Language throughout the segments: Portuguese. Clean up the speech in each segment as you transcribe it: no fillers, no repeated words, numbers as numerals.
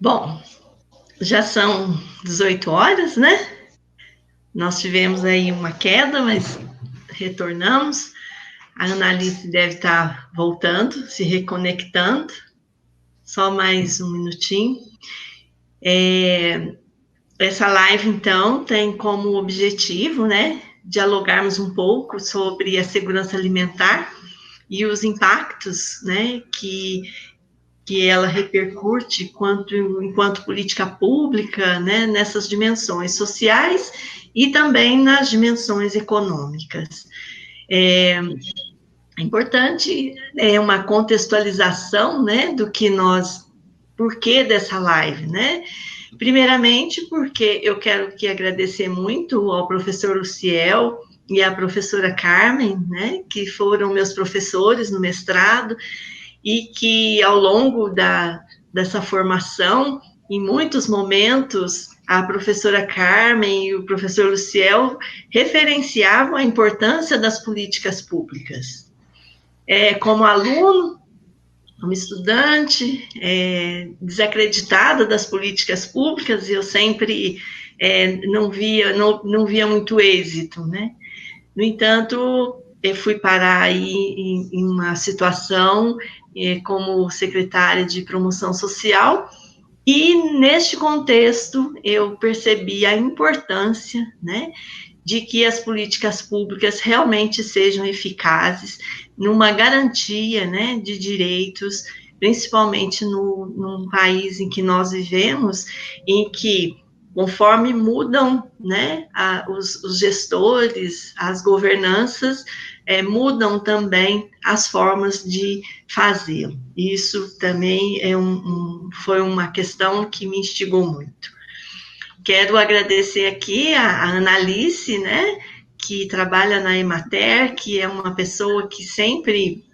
Bom, já são 18 horas, né? Nós tivemos aí uma queda, mas retornamos. A Analice deve estar voltando, se reconectando. Só mais um minutinho. Essa live, então, tem como objetivo, né, dialogarmos um pouco sobre a segurança alimentar e os impactos, né, que ela repercute enquanto política pública, né, nessas dimensões sociais e também nas dimensões econômicas. É importante uma contextualização, né, do que nós, por que dessa live, né? Primeiramente, porque eu quero aqui agradecer muito ao professor Luciel e à professora Carmen, né, que foram meus professores no mestrado, e que ao longo dessa formação, em muitos momentos, a professora Carmen e o professor Luciel referenciavam a importância das políticas públicas. Como aluno, como estudante, desacreditada das políticas públicas, eu sempre não via muito êxito, né? No entanto, eu fui parar aí em uma situação como secretária de promoção social, e neste contexto eu percebi a importância, né, de que as políticas públicas realmente sejam eficazes numa garantia, né, de direitos, principalmente num país em que nós vivemos, em que conforme mudam, né, os gestores, as governanças, mudam também as formas de fazê-lo. Isso também foi uma questão que me instigou muito. Quero agradecer aqui a Analice, né, que trabalha na Emater, que é uma pessoa que sempre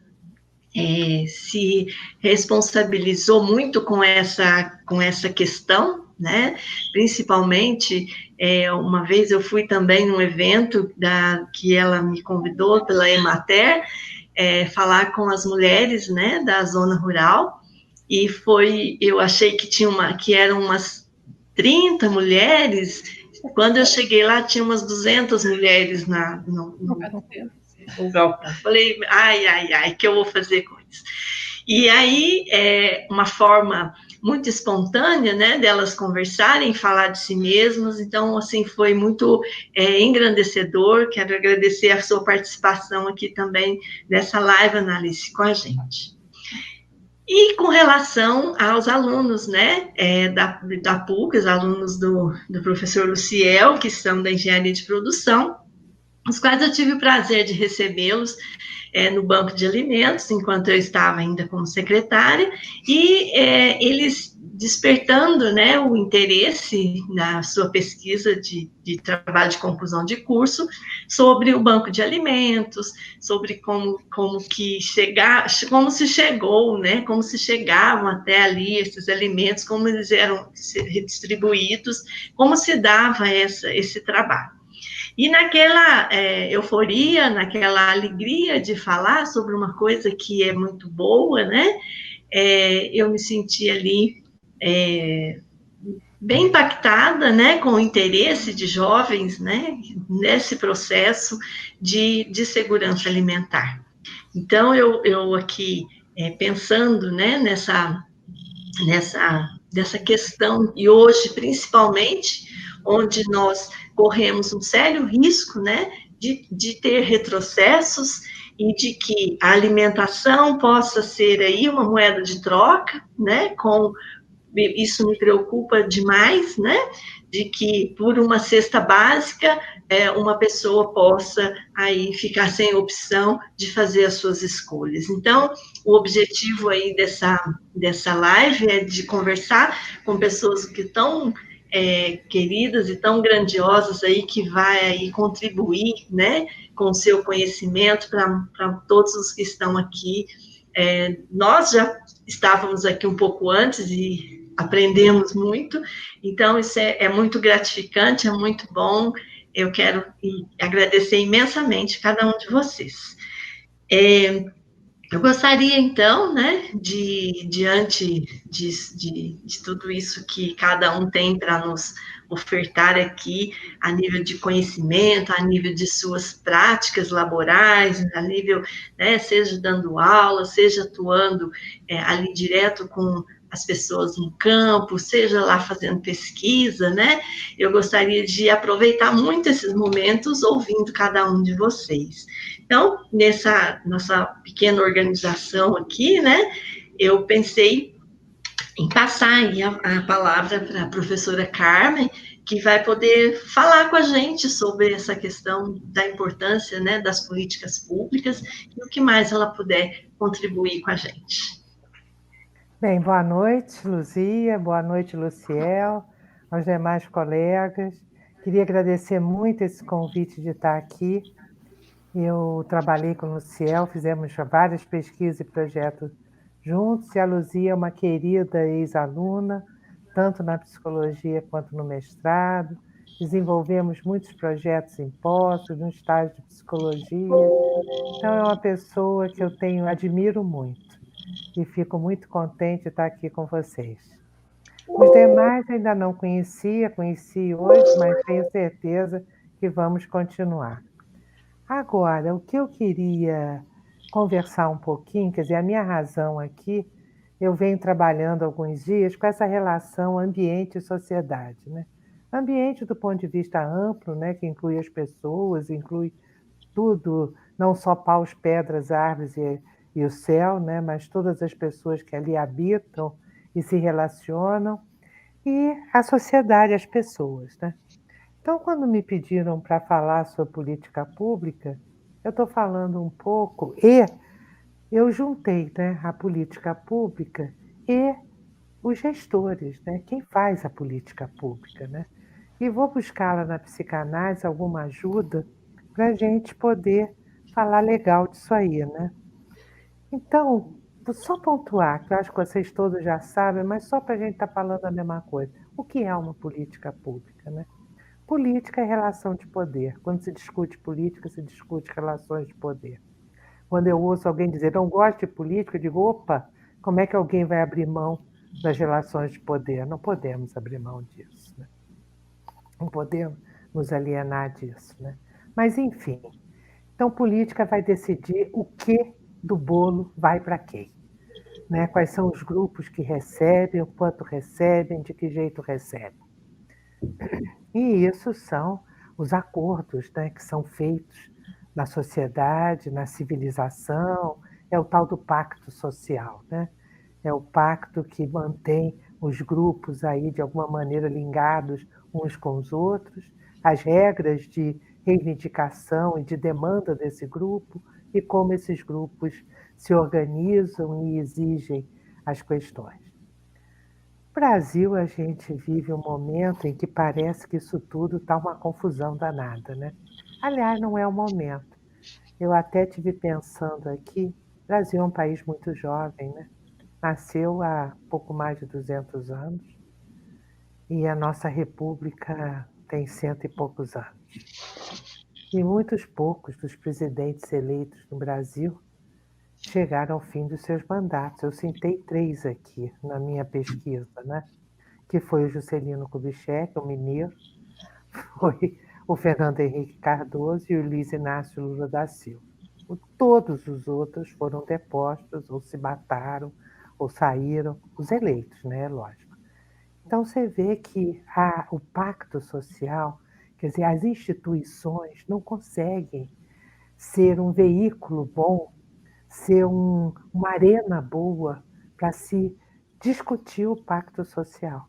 se responsabilizou muito com essa questão, né? Principalmente, uma vez eu fui também num evento que ela me convidou pela Emater, falar com as mulheres, né, da zona rural, e eu achei que eram umas 30 mulheres. Quando eu cheguei lá, tinha umas 200 mulheres no galpão. Falei, ai, que eu vou fazer com isso? E aí, uma forma muito espontânea, né, delas conversarem, falar de si mesmas. Então, assim, foi muito engrandecedor. Quero agradecer a sua participação aqui também nessa live, Analice, com a gente. E com relação aos alunos, né, da PUC, os alunos do professor Luciel, que são da engenharia de produção, os quais eu tive o prazer de recebê-los no banco de alimentos, enquanto eu estava ainda como secretária, e eles despertando, né, o interesse na sua pesquisa de trabalho de conclusão de curso sobre o banco de alimentos, sobre como se chegou, né, como se chegavam até ali esses alimentos, como eles eram redistribuídos, como se dava esse trabalho. E naquela euforia, naquela alegria de falar sobre uma coisa que é muito boa, né? Eu me senti ali bem impactada, né, com o interesse de jovens, né, nesse processo de segurança alimentar. Então, eu aqui pensando, né, nessa questão, e hoje, principalmente, onde nós corremos um sério risco, né, de ter retrocessos e de que a alimentação possa ser aí uma moeda de troca, né, isso me preocupa demais, né, de que por uma cesta básica uma pessoa possa aí ficar sem opção de fazer as suas escolhas. Então, o objetivo aí dessa live é de conversar com pessoas que estão queridas e tão grandiosas aí, que vai aí contribuir, né, com o seu conhecimento para todos os que estão aqui. Nós já estávamos aqui um pouco antes e aprendemos muito, então isso é muito gratificante, é muito bom. Eu quero agradecer imensamente cada um de vocês. Eu gostaria, então, né, diante de tudo isso que cada um tem para nos ofertar aqui, a nível de conhecimento, a nível de suas práticas laborais, a nível, né, seja dando aula, seja atuando ali direto com as pessoas no campo, seja lá fazendo pesquisa, né? Eu gostaria de aproveitar muito esses momentos ouvindo cada um de vocês. Então, nessa nossa pequena organização aqui, né, eu pensei em passar aí a palavra para a professora Carmen, que vai poder falar com a gente sobre essa questão da importância, né, das políticas públicas e o que mais ela puder contribuir com a gente. Bem, boa noite, Luzia, boa noite, Luciel, aos demais colegas. Queria agradecer muito esse convite de estar aqui. Eu trabalhei com o Luciel, fizemos várias pesquisas e projetos juntos, e a Luzia é uma querida ex-aluna, tanto na psicologia quanto no mestrado. Desenvolvemos muitos projetos em pós, no estágio de psicologia. Então, é uma pessoa que eu admiro muito e fico muito contente de estar aqui com vocês. Os demais ainda não conhecia, conheci hoje, mas tenho certeza que vamos continuar. Agora, o que eu queria conversar um pouquinho, quer dizer, a minha razão aqui, eu venho trabalhando alguns dias com essa relação ambiente e sociedade, né? Ambiente do ponto de vista amplo, né, que inclui as pessoas, inclui tudo, não só paus, pedras, árvores e o céu, né, mas todas as pessoas que ali habitam e se relacionam, e a sociedade, as pessoas, né? Então, quando me pediram para falar sobre política pública, eu estou falando um pouco, e eu juntei, né, a política pública e os gestores, né, quem faz a política pública, né? E vou buscar lá na psicanálise alguma ajuda para a gente poder falar legal disso aí, né? Então, vou só pontuar, que eu acho que vocês todos já sabem, mas só para a gente estar falando a mesma coisa. O que é uma política pública, né? Política é relação de poder. Quando se discute política, se discute relações de poder. Quando eu ouço alguém dizer não gosto de política, eu digo, opa, como é que alguém vai abrir mão das relações de poder? Não podemos abrir mão disso, né? Não podemos nos alienar disso, né? Mas, enfim, então política vai decidir o que do bolo vai para quem, né? Quais são os grupos que recebem, o quanto recebem, de que jeito recebem. E isso são os acordos, né, que são feitos na sociedade, na civilização, é o tal do pacto social, né? É o pacto que mantém os grupos aí de alguma maneira ligados uns com os outros, as regras de reivindicação e de demanda desse grupo e como esses grupos se organizam e exigem as questões. Brasil, a gente vive um momento em que parece que isso tudo está uma confusão danada, né? Aliás, não é o momento. Eu até tive pensando aqui, o Brasil é um país muito jovem, né? Nasceu há pouco mais de 200 anos e a nossa república tem cento e poucos anos. E muitos poucos dos presidentes eleitos no Brasil chegaram ao fim dos seus mandatos. Eu citei 3 aqui na minha pesquisa, né? Que foi o Juscelino Kubitschek, o mineiro, foi o Fernando Henrique Cardoso e o Luiz Inácio Lula da Silva. Todos os outros foram depostos, ou se mataram, ou saíram, os eleitos, né? Lógico. Então você vê que o pacto social, quer dizer, as instituições não conseguem ser um veículo bom, ser uma arena boa para se discutir o pacto social,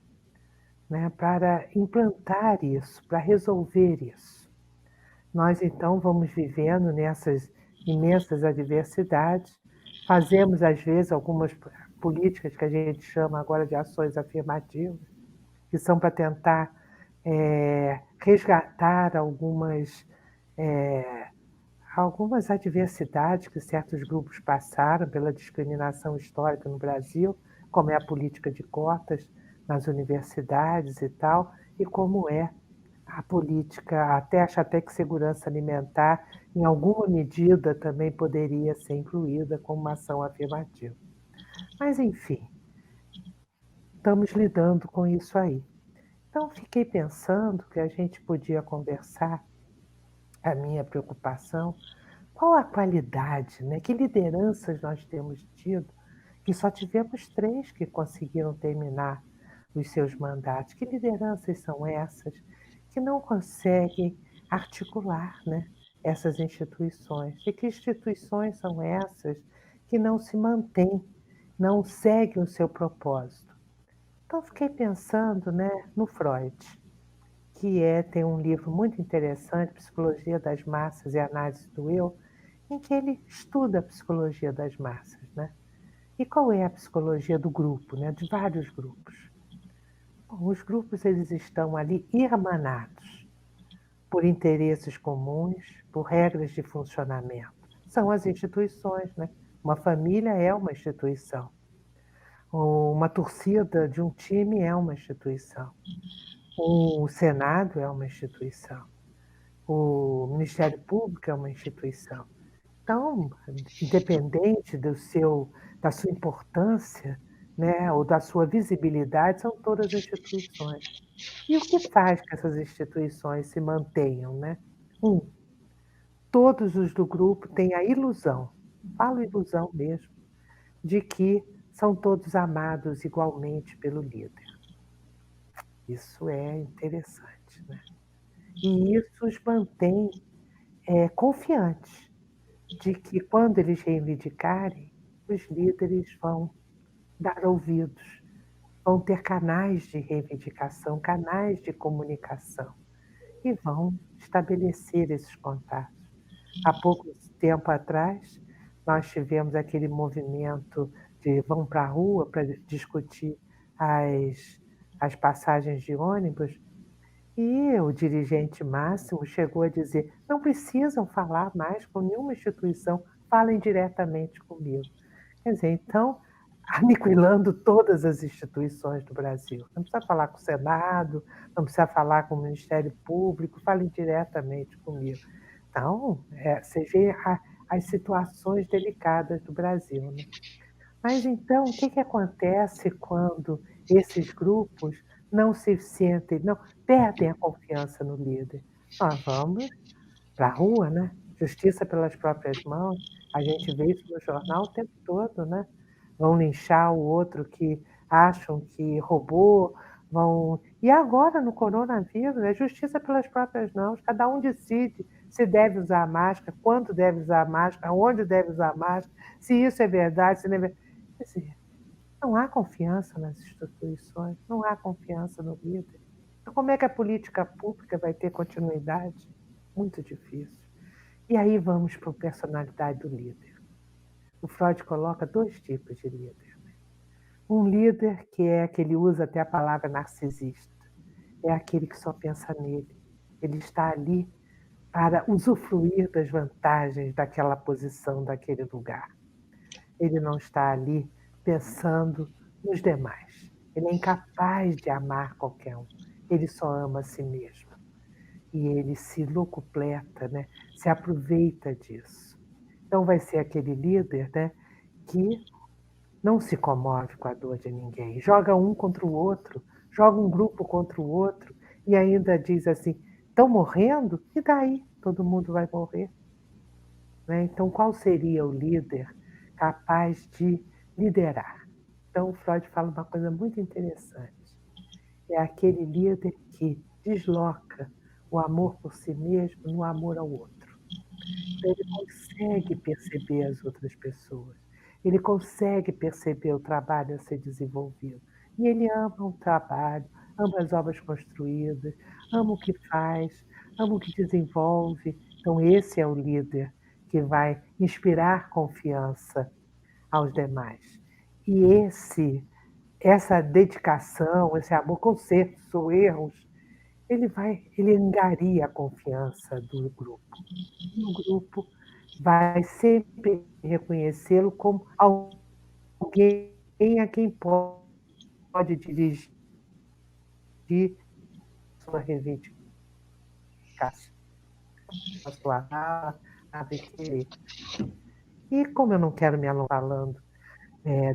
né, para implantar isso, para resolver isso. Nós, então, vamos vivendo nessas imensas adversidades, fazemos, às vezes, algumas políticas que a gente chama agora de ações afirmativas, que são para tentar resgatar algumas adversidades que certos grupos passaram pela discriminação histórica no Brasil, como é a política de cotas nas universidades e tal, e como é a política, acho até que segurança alimentar, em alguma medida, também poderia ser incluída como uma ação afirmativa. Mas, enfim, estamos lidando com isso aí. Então, fiquei pensando que a gente podia conversar, a minha preocupação, qual a qualidade, né? Que lideranças nós temos tido, que só tivemos 3 que conseguiram terminar os seus mandatos. Que lideranças são essas que não conseguem articular, né, essas instituições? E que instituições são essas que não se mantêm, não seguem o seu propósito? Então, fiquei pensando, né, no Freud, que tem um livro muito interessante, Psicologia das Massas e Análise do Eu, em que ele estuda a psicologia das massas, né? E qual é a psicologia do grupo, né? De vários grupos. Bom, os grupos eles estão ali irmanados por interesses comuns, por regras de funcionamento. São as instituições, né? Uma família é uma instituição. Uma torcida de um time é uma instituição. O Senado é uma instituição. O Ministério Público é uma instituição. Então, independente da sua importância, né, ou da sua visibilidade, são todas instituições. E o que faz que essas instituições se mantenham, né? Todos os do grupo têm a ilusão, falo ilusão mesmo, de que são todos amados igualmente pelo líder. Isso é interessante, né? E isso os mantém confiantes de que, quando eles reivindicarem, os líderes vão dar ouvidos, vão ter canais de reivindicação, canais de comunicação, e vão estabelecer esses contatos. Há pouco tempo atrás, nós tivemos aquele movimento de vão para a rua para discutir as passagens de ônibus, e o dirigente máximo chegou a dizer: não precisam falar mais com nenhuma instituição, falem diretamente comigo. Quer dizer, então, aniquilando todas as instituições do Brasil. Não precisa falar com o Senado, não precisa falar com o Ministério Público, falem diretamente comigo. Então, você vê as situações delicadas do Brasil, né? Mas então, o que acontece quando esses grupos não se sentem, não perdem a confiança no líder? Nós vamos para a rua, né? Justiça pelas próprias mãos. A gente vê isso no jornal o tempo todo, né? Vão linchar o outro que acham que roubou, vão. E agora, no coronavírus, é justiça pelas próprias mãos. Cada um decide se deve usar máscara, quando deve usar máscara, onde deve usar máscara, se isso é verdade, se não é verdade. Quer dizer, não há confiança nas instituições, não há confiança no líder. Então, como é que a política pública vai ter continuidade? Muito difícil. E aí vamos para a personalidade do líder. O Freud coloca 2 tipos de líder. Um líder que ele usa até a palavra narcisista. É aquele que só pensa nele. Ele está ali para usufruir das vantagens daquela posição, daquele lugar. Ele não está ali pensando nos demais. Ele é incapaz de amar qualquer um. Ele só ama a si mesmo. E ele se locupleta, né? Se aproveita disso. Então vai ser aquele líder, né, que não se comove com a dor de ninguém. Joga um contra o outro, joga um grupo contra o outro e ainda diz assim: estão morrendo? E daí? Todo mundo vai morrer. Né? Então, qual seria o líder capaz de liderar? Então, o Freud fala uma coisa muito interessante. É aquele líder que desloca o amor por si mesmo no amor ao outro. Então, ele consegue perceber as outras pessoas, ele consegue perceber o trabalho a ser desenvolvido. E ele ama o trabalho, ama as obras construídas, ama o que faz, ama o que desenvolve. Então, esse é o líder que vai inspirar confiança aos demais. E essa dedicação, esse amor, consertos ou erros, ele angaria a confiança do grupo. E o grupo vai sempre reconhecê-lo como alguém a quem pode dirigir sua reivindicação. eficácia a sua aula, a querer. E como eu não quero me alongar falando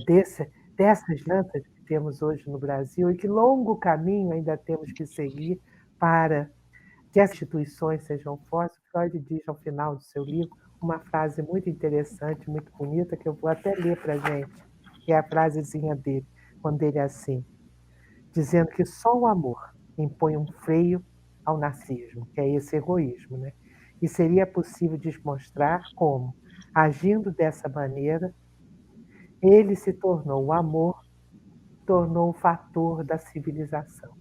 dessas danças que temos hoje no Brasil e que longo caminho ainda temos que seguir para que as instituições sejam fortes, Freud diz ao final do seu livro uma frase muito interessante, muito bonita, que eu vou até ler para a gente, que é a frasezinha dele, quando ele é assim, dizendo que só o amor impõe um freio ao narcisismo, que é esse egoísmo, né? E seria possível demonstrar como, agindo dessa maneira, ele se tornou o amor, tornou o fator da civilização.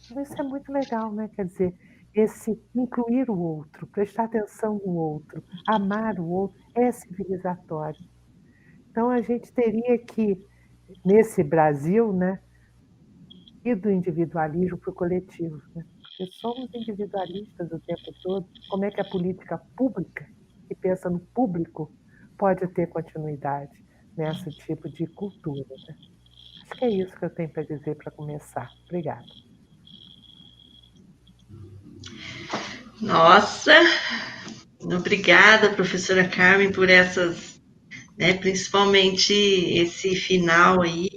Então, isso é muito legal, né? Quer dizer, esse incluir o outro, prestar atenção no outro, amar o outro, é civilizatório. Então, a gente teria que, nesse Brasil, né, ir do individualismo para o coletivo, né? Porque somos individualistas o tempo todo. Como é que a política pública, que pensa no público, pode ter continuidade nesse tipo de cultura, né? Acho que é isso que eu tenho para dizer para começar. Obrigada. Nossa, obrigada, professora Carmen, por essas, né, principalmente esse final aí,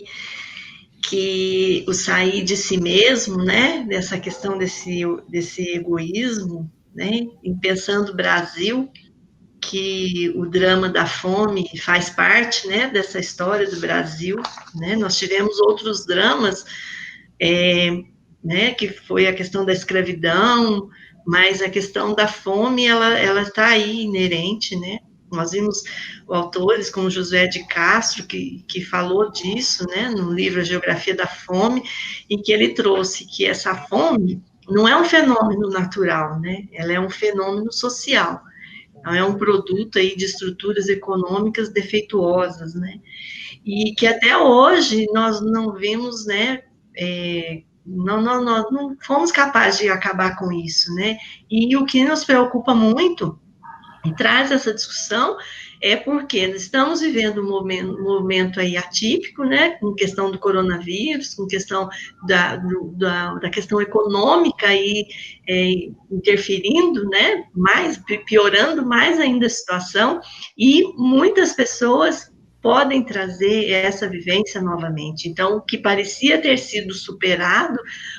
que o sair de si mesmo, né, dessa questão desse egoísmo, né, em pensando o Brasil, que o drama da fome faz parte, né, dessa história do Brasil, né, nós tivemos outros dramas, né, que foi a questão da escravidão, mas a questão da fome, ela está aí inerente, né, nós vimos autores como José de Castro, que falou disso, né, no livro A Geografia da Fome, em que ele trouxe que essa fome não é um fenômeno natural, né, ela é um fenômeno social, então é um produto aí de estruturas econômicas defeituosas, né, e que até hoje nós não vimos, né, não fomos capazes de acabar com isso, né? E o que nos preocupa muito e traz essa discussão é porque estamos vivendo um momento aí atípico, né, com questão do coronavírus, com questão da questão econômica aí interferindo, né, piorando mais ainda a situação, e muitas pessoas podem trazer essa vivência novamente. Então, o que parecia ter sido superado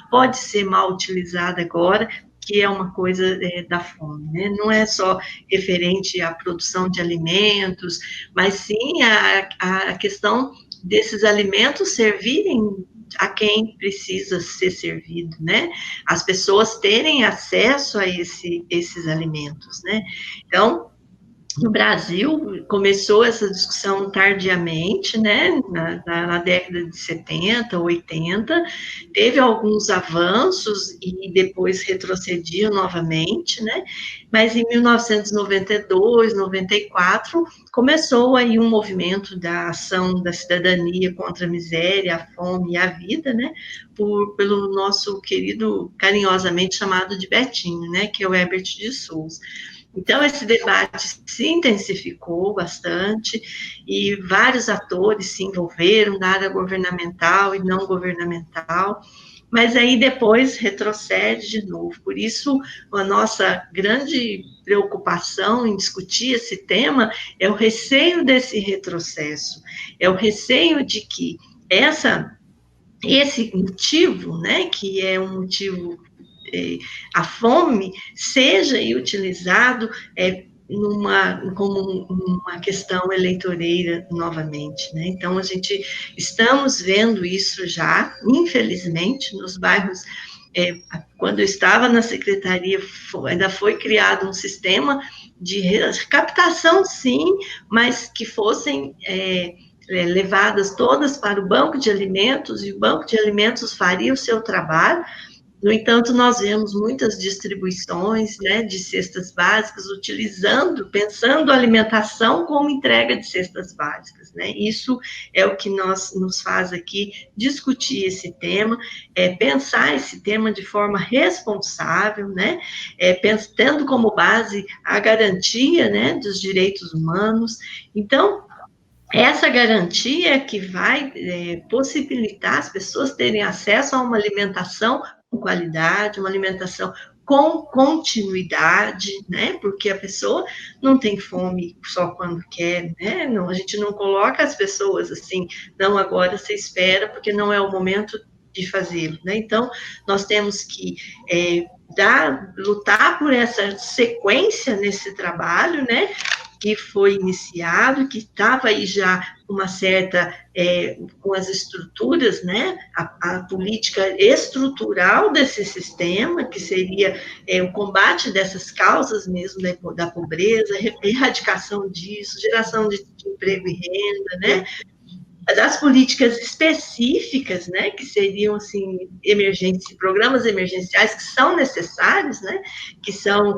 pode ser mal utilizado agora, que é uma coisa da fome, né? Não é só referente à produção de alimentos, mas sim a questão desses alimentos servirem a quem precisa ser servido, né? As pessoas terem acesso a esses alimentos, né? Então, no Brasil, começou essa discussão tardiamente, né, na década de 70, 80, teve alguns avanços e depois retrocediam novamente, né, mas em 1992, 94, começou aí um movimento da ação da cidadania contra a miséria, a fome e a vida, né, pelo nosso querido, carinhosamente chamado de Betinho, né, que é o Herbert de Souza. Então, esse debate se intensificou bastante e vários atores se envolveram na área governamental e não governamental, mas aí depois retrocede de novo. Por isso, a nossa grande preocupação em discutir esse tema é o receio desse retrocesso, é o receio de que esse motivo, né, que é um motivo a fome seja utilizado como uma questão eleitoreira novamente, né? Então, estamos vendo isso já, infelizmente, nos bairros. Quando eu estava na secretaria, ainda foi criado um sistema de captação, sim, mas que fossem levadas todas para o banco de alimentos, e o banco de alimentos faria o seu trabalho. No entanto, nós vemos muitas distribuições, né, de cestas básicas, pensando a alimentação como entrega de cestas básicas, né? Isso é o que nos faz aqui discutir esse tema, pensar esse tema de forma responsável, né? Tendo como base a garantia, né, dos direitos humanos. Então, essa garantia que vai possibilitar as pessoas terem acesso a uma alimentação com qualidade, uma alimentação com continuidade, né? Porque a pessoa não tem fome só quando quer, né? Não, a gente não coloca as pessoas assim, não, agora você espera, porque não é o momento de fazê-lo, né? Então, nós temos que lutar por essa sequência nesse trabalho, né? Que foi iniciado, que estava aí já uma certa, com as estruturas, né, a política estrutural desse sistema, que seria o combate dessas causas mesmo da pobreza, erradicação disso, geração de emprego e renda, né, das políticas específicas, né, que seriam, assim, programas emergenciais que são necessários, né, que são,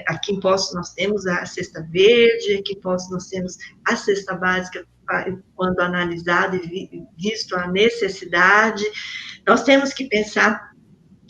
aqui em Poços nós temos a cesta verde, aqui em Poços nós temos a cesta básica, quando analisado e visto a necessidade, nós temos que pensar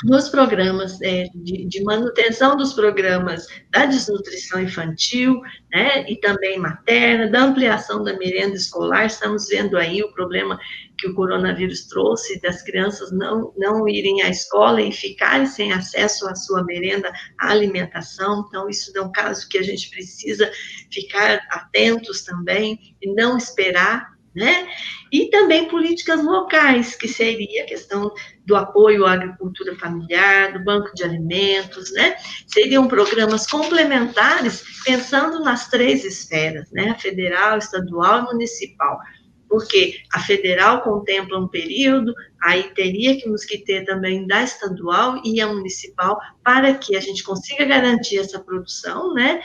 nos programas de manutenção dos programas da desnutrição infantil, né, e também materna, da ampliação da merenda escolar. Estamos vendo aí o problema que o coronavírus trouxe das crianças não irem à escola e ficarem sem acesso à sua merenda, à alimentação. Então, isso é um caso que a gente precisa ficar atentos também e não esperar, né? E também políticas locais, que seria a questão do apoio à agricultura familiar, do banco de alimentos, né? Seriam programas complementares pensando nas 3 esferas, né? A federal, estadual e municipal. Porque a federal contempla um período, aí teríamos que ter também da estadual e a municipal para que a gente consiga garantir essa produção, né?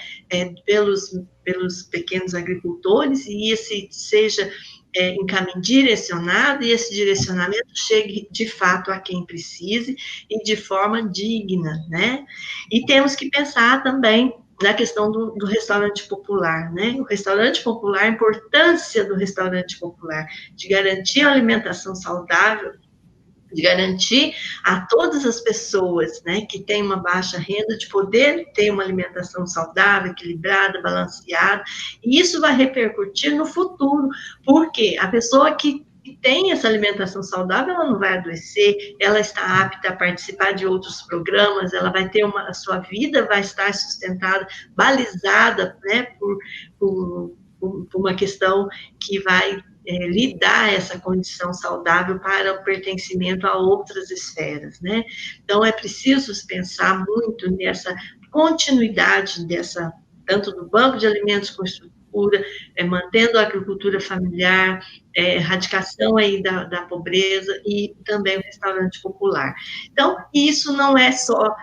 Pelos pequenos agricultores e esse seja em caminho direcionado, e esse direcionamento chegue de fato a quem precise e de forma digna, né? E temos que pensar também na questão do restaurante popular, né? O restaurante popular, a importância do restaurante popular, de garantir a alimentação saudável, de garantir a todas as pessoas, né, que têm uma baixa renda, de poder ter uma alimentação saudável, equilibrada, balanceada, e isso vai repercutir no futuro, porque a pessoa que tem essa alimentação saudável, ela não vai adoecer, ela está apta a participar de outros programas, ela vai ter a sua vida vai estar sustentada, balizada, né, por uma questão que vai lhe dar essa condição saudável para o pertencimento a outras esferas, né? Então, é preciso pensar muito nessa continuidade tanto do banco de alimentos com estrutura, mantendo a agricultura familiar, erradicação aí da pobreza e também o restaurante popular. Então, isso não é só,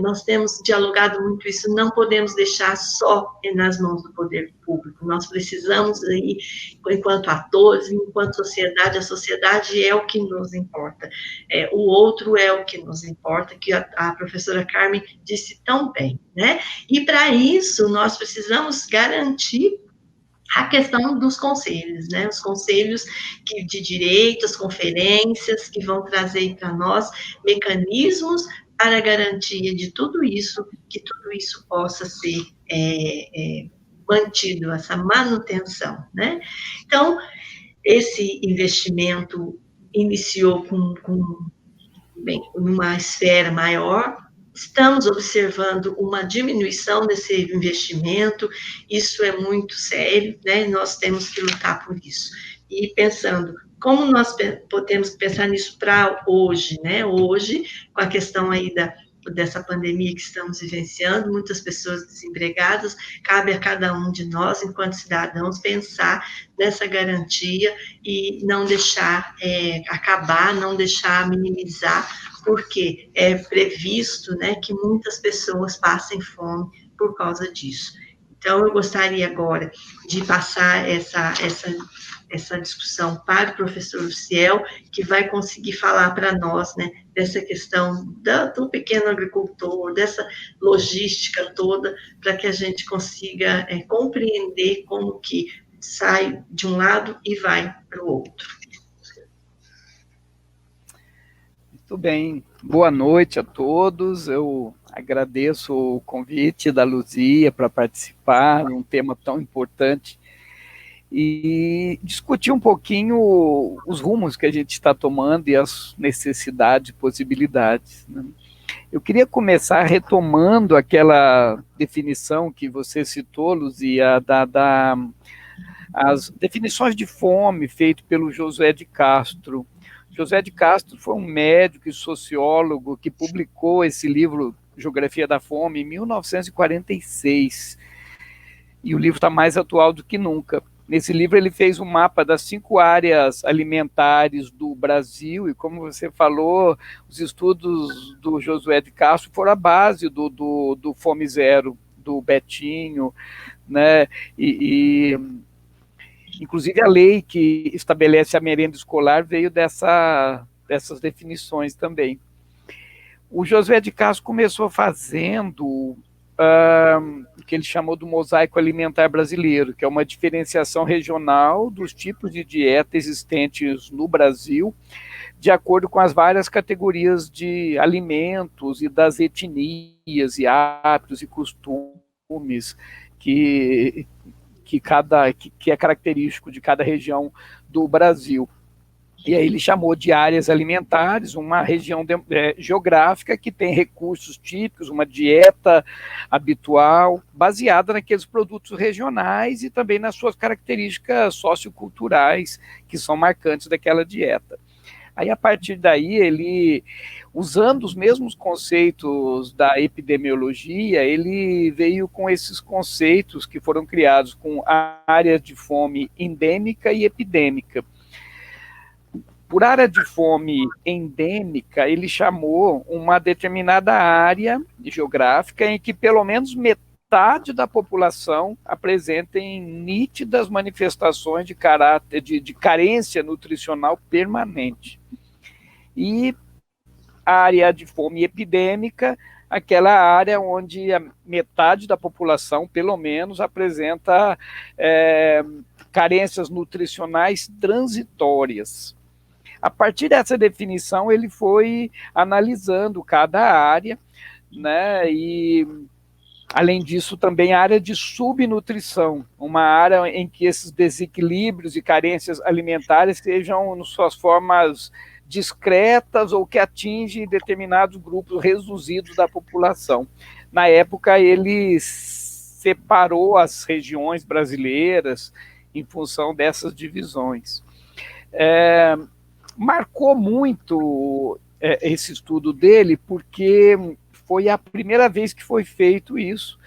nós temos dialogado muito isso, não podemos deixar só nas mãos do poder público, nós precisamos aí, enquanto atores, enquanto sociedade, a sociedade é o que nos importa, o outro é o que nos importa, que a professora Carmen disse tão bem, né? E para isso, nós precisamos garantir a questão dos conselhos, né? Os conselhos de direito, as conferências que vão trazer para nós mecanismos para a garantia de tudo isso, que tudo isso possa ser mantido, essa manutenção, né? Então, esse investimento iniciou numa esfera maior. Estamos observando uma diminuição desse investimento, isso é muito sério, né? Nós temos que lutar por isso. E pensando, como nós podemos pensar nisso para hoje, né? Hoje, com a questão aí dessa pandemia que estamos vivenciando, muitas pessoas desempregadas, cabe a cada um de nós, enquanto cidadãos, pensar nessa garantia e não deixar acabar, não deixar minimizar, porque é previsto, né, que muitas pessoas passem fome por causa disso. Então, eu gostaria agora de passar essa discussão para o professor Luciel, que vai conseguir falar para nós, né, dessa questão do pequeno agricultor, dessa logística toda, para que a gente consiga compreender como que sai de um lado e vai para o outro. Muito bem, boa noite a todos. Eu agradeço o convite da Luzia para participar de um tema tão importante e discutir um pouquinho os rumos que a gente está tomando e as necessidades e possibilidades, né? Eu queria começar retomando aquela definição que você citou, Luzia, as definições de fome feito pelo José de Castro. José de Castro foi um médico e sociólogo que publicou esse livro, Geografia da Fome, em 1946. E o livro está mais atual do que nunca. Nesse livro ele fez um mapa das 5 áreas alimentares do Brasil, e como você falou, os estudos do Josué de Castro foram a base do Fome Zero, do Betinho, né? Inclusive a lei que estabelece a merenda escolar veio dessas definições também. O Josué de Castro começou fazendo o que ele chamou do mosaico alimentar brasileiro, que é uma diferenciação regional dos tipos de dieta existentes no Brasil, de acordo com as várias categorias de alimentos e das etnias e hábitos e costumes que é característico de cada região do Brasil. E aí ele chamou de áreas alimentares uma região geográfica que tem recursos típicos, uma dieta habitual, baseada naqueles produtos regionais e também nas suas características socioculturais, que são marcantes daquela dieta. Aí, a partir daí, ele, usando os mesmos conceitos da epidemiologia, ele veio com esses conceitos que foram criados com áreas de fome endêmica e epidêmica. Por área de fome endêmica, ele chamou uma determinada área geográfica em que pelo menos metade da população apresentem nítidas manifestações de caráter de carência nutricional permanente. E a área de fome epidêmica, aquela área onde a metade da população, pelo menos, apresenta carências nutricionais transitórias. A partir dessa definição, ele foi analisando cada área, né, e, além disso, também a área de subnutrição, uma área em que esses desequilíbrios e carências alimentares sejam, nas suas formas discretas ou que atingem determinados grupos reduzidos da população. Na época, ele separou as regiões brasileiras em função dessas divisões. Marcou muito esse estudo dele, porque foi a primeira vez que foi feito isso.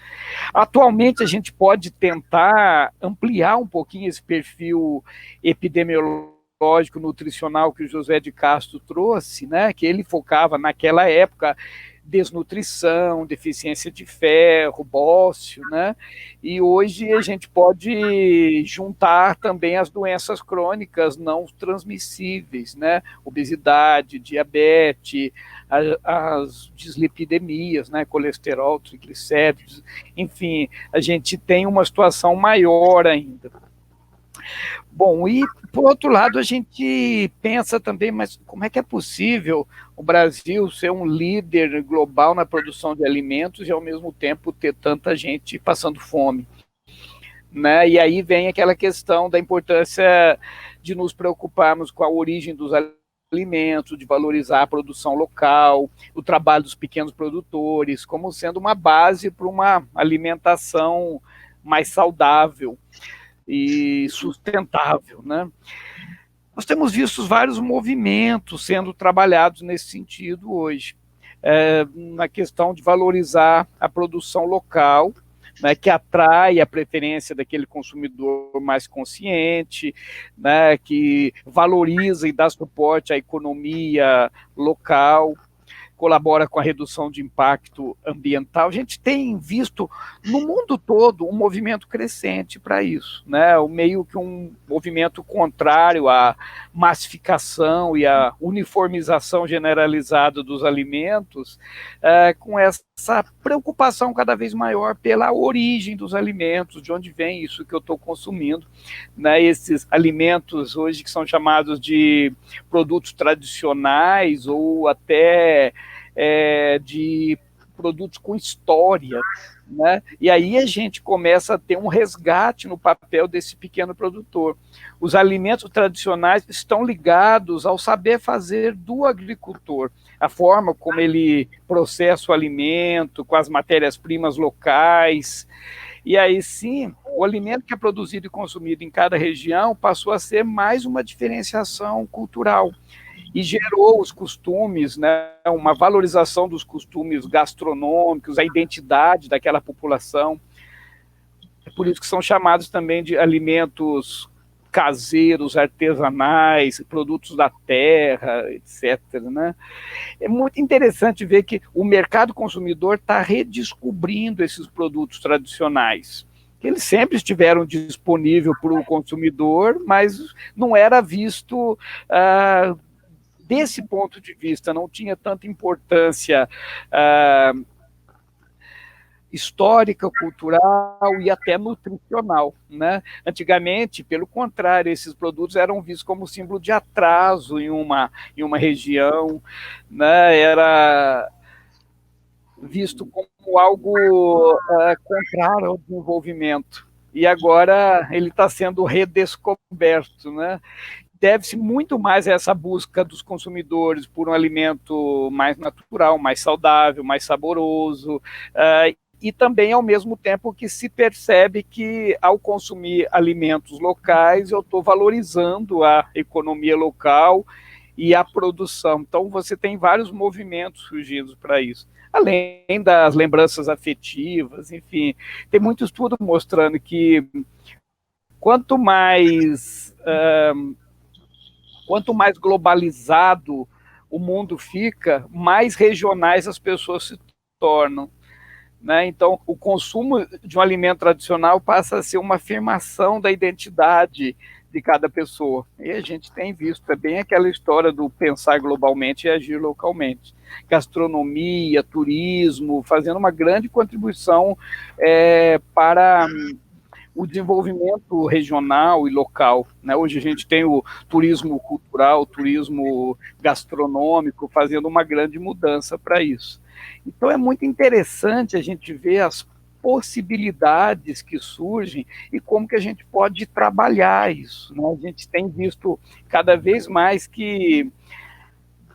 Atualmente, a gente pode tentar ampliar um pouquinho esse perfil epidemiológico, nutricional que o José de Castro trouxe, né, que ele focava naquela época desnutrição, deficiência de ferro, bócio, né? E hoje a gente pode juntar também as doenças crônicas não transmissíveis, né? Obesidade, diabetes, as dislipidemias, né? Colesterol, triglicéridos, enfim, a gente tem uma situação maior ainda. Bom, e por outro lado a gente pensa também, mas como é que é possível o Brasil ser um líder global na produção de alimentos e ao mesmo tempo ter tanta gente passando fome, né? E aí vem aquela questão da importância de nos preocuparmos com a origem dos alimentos, de valorizar a produção local, o trabalho dos pequenos produtores, como sendo uma base para uma alimentação mais saudável e sustentável, né? Nós temos visto vários movimentos sendo trabalhados nesse sentido hoje, na questão de valorizar a produção local, né, que atrai a preferência daquele consumidor mais consciente, né, que valoriza e dá suporte à economia local, colabora com a redução de impacto ambiental. A gente tem visto no mundo todo um movimento crescente para isso, né? Meio que um movimento contrário à massificação e à uniformização generalizada dos alimentos, com essa preocupação cada vez maior pela origem dos alimentos, de onde vem isso que eu estou consumindo, né? Esses alimentos hoje que são chamados de produtos tradicionais ou até de produtos com história, né? E aí a gente começa a ter um resgate no papel desse pequeno produtor. Os alimentos tradicionais estão ligados ao saber fazer do agricultor, a forma como ele processa o alimento, com as matérias-primas locais. E aí sim, o alimento que é produzido e consumido em cada região passou a ser mais uma diferenciação cultural e gerou os costumes, né, uma valorização dos costumes gastronômicos, a identidade daquela população. É por isso que são chamados também de alimentos caseiros, artesanais, produtos da terra, etc. Né? É muito interessante ver que o mercado consumidor está redescobrindo esses produtos tradicionais. Eles sempre estiveram disponíveis para o consumidor, mas não era visto desse ponto de vista, não tinha tanta importância histórica, cultural e até nutricional. Né? Antigamente, pelo contrário, esses produtos eram vistos como símbolo de atraso em uma região, né? Era visto como algo contrário ao desenvolvimento. E agora ele está sendo redescoberto, né? Deve-se muito mais a essa busca dos consumidores por um alimento mais natural, mais saudável, mais saboroso, e também, ao mesmo tempo, que se percebe que, ao consumir alimentos locais, eu estou valorizando a economia local e a produção. Então, você tem vários movimentos surgindo para isso. Além das lembranças afetivas, enfim, tem muito estudo mostrando que quanto mais globalizado o mundo fica, mais regionais as pessoas se tornam. Né? Então, o consumo de um alimento tradicional passa a ser uma afirmação da identidade de cada pessoa. E a gente tem visto, é bem aquela história do pensar globalmente e agir localmente. Gastronomia, turismo, fazendo uma grande contribuição para o desenvolvimento regional e local. Né? Hoje a gente tem o turismo cultural, o turismo gastronômico, fazendo uma grande mudança para isso. Então é muito interessante a gente ver as possibilidades que surgem e como que a gente pode trabalhar isso. Né? A gente tem visto cada vez mais que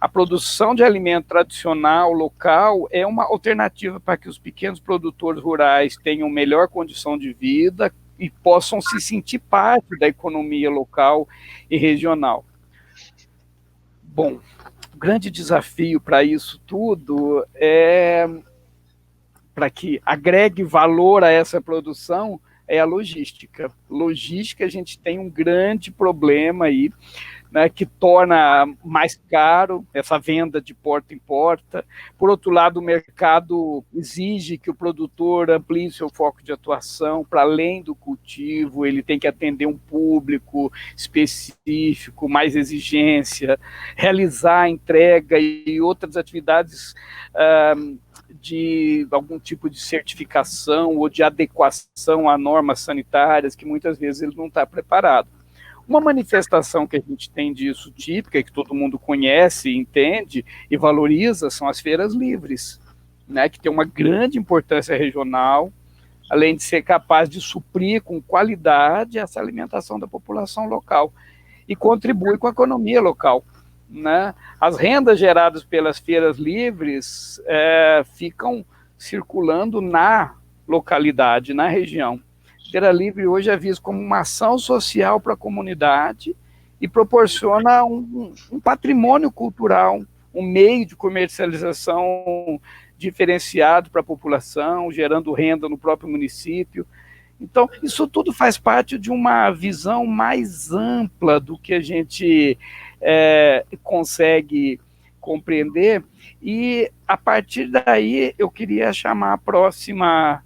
a produção de alimento tradicional, local, é uma alternativa para que os pequenos produtores rurais tenham melhor condição de vida e possam se sentir parte da economia local e regional. Bom, o grande desafio para isso tudo é para que agregue valor a essa produção é a logística. Logística, a gente tem um grande problema aí, né, que torna mais caro essa venda de porta em porta. Por outro lado, o mercado exige que o produtor amplie seu foco de atuação para além do cultivo, ele tem que atender um público específico, mais exigência, realizar a entrega e outras atividades de algum tipo de certificação ou de adequação a normas sanitárias, que muitas vezes ele não está preparado. Uma manifestação que a gente tem disso típica, que todo mundo conhece, entende e valoriza, são as feiras livres, né, que tem uma grande importância regional, além de ser capaz de suprir com qualidade essa alimentação da população local e contribui com a economia local. Né? As rendas geradas pelas feiras livres ficam circulando na localidade, na região. Feira Livre hoje é visto como uma ação social para a comunidade e proporciona um patrimônio cultural, um meio de comercialização diferenciado para a população, gerando renda no próprio município. Então, isso tudo faz parte de uma visão mais ampla do que a gente consegue compreender, e a partir daí eu queria chamar a próxima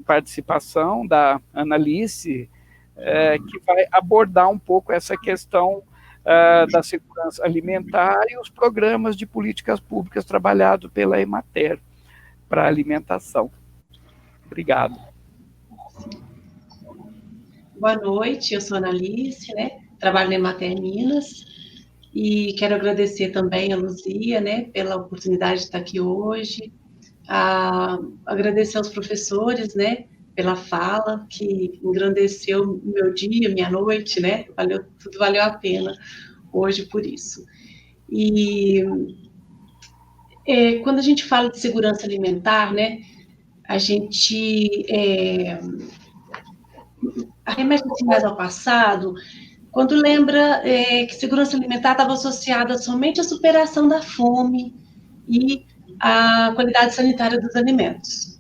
participação da Analice, que vai abordar um pouco essa questão da segurança alimentar e os programas de políticas públicas trabalhados pela Emater para alimentação. Obrigado. Boa noite, eu sou a Analice, né? Trabalho na Emater Minas e quero agradecer também a Luzia, né, pela oportunidade de estar aqui hoje. agradecer aos professores, né, pela fala, que engrandeceu meu dia, minha noite, né, tudo valeu a pena hoje por isso. E quando a gente fala de segurança alimentar, né, a gente arremete mais ao passado, quando lembra que segurança alimentar estava associada somente à superação da fome e à qualidade sanitária dos alimentos.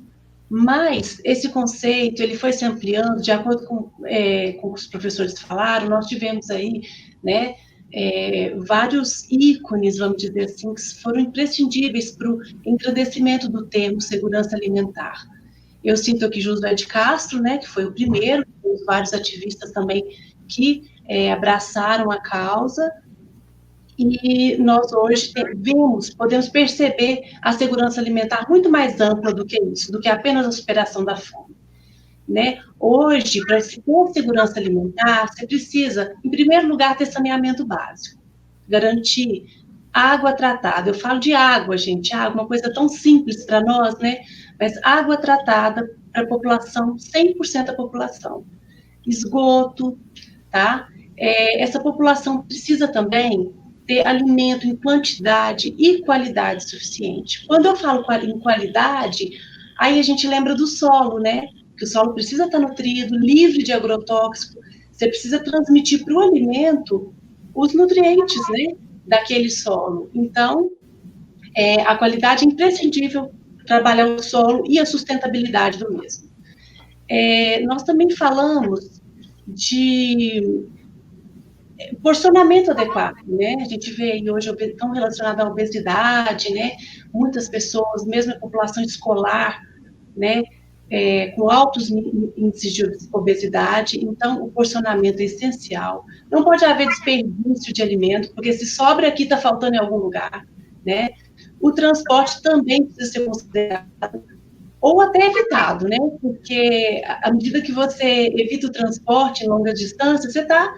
Mas esse conceito ele foi se ampliando, de acordo com o que os professores falaram, nós tivemos aí, né, vários ícones, vamos dizer assim, que foram imprescindíveis para o engrandecimento do termo segurança alimentar. Eu cito aqui Josué de Castro, né, que foi o primeiro, vários ativistas também que abraçaram a causa, e nós hoje podemos perceber a segurança alimentar muito mais ampla do que isso, do que apenas a superação da fome. Né? Hoje, para se ter segurança alimentar, você precisa, em primeiro lugar, ter saneamento básico, garantir água tratada. Eu falo de água, gente, água, uma coisa tão simples para nós, né? Mas água tratada para a população, 100% da população. Esgoto, tá? Essa população precisa também ter alimento em quantidade e qualidade suficiente. Quando eu falo em qualidade, aí a gente lembra do solo, né? Que o solo precisa estar nutrido, livre de agrotóxico. Você precisa transmitir para o alimento os nutrientes, né? Daquele solo. Então, a qualidade é imprescindível trabalhar o solo e a sustentabilidade do mesmo. Nós também falamos de porcionamento adequado, né? A gente vê aí hoje tão relacionado à obesidade, né? Muitas pessoas, mesmo a população escolar, né? Com altos índices de obesidade, então o porcionamento é essencial. Não pode haver desperdício de alimento, porque se sobra aqui, está faltando em algum lugar, né? O transporte também precisa ser considerado, ou até evitado, né? Porque à medida que você evita o transporte em longa distância, você está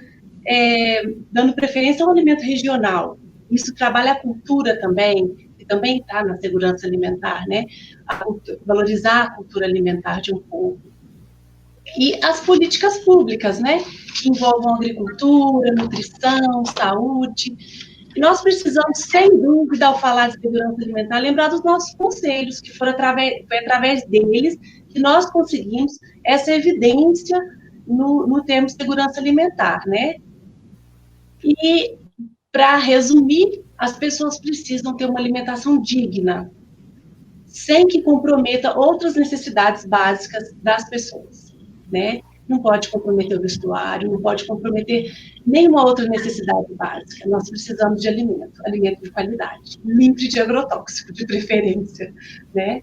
dando preferência ao alimento regional. Isso trabalha a cultura também, que também está na segurança alimentar, né? Valorizar a cultura alimentar de um povo. E as políticas públicas, né? Que envolvam agricultura, nutrição, saúde. E nós precisamos, sem dúvida, ao falar de segurança alimentar, lembrar dos nossos conselhos, que foi através deles que nós conseguimos essa evidência no termo segurança alimentar, né? E, para resumir, as pessoas precisam ter uma alimentação digna, sem que comprometa outras necessidades básicas das pessoas, né? Não pode comprometer o vestuário, não pode comprometer nenhuma outra necessidade básica. Nós precisamos de alimento de qualidade, livre de agrotóxico, de preferência, né?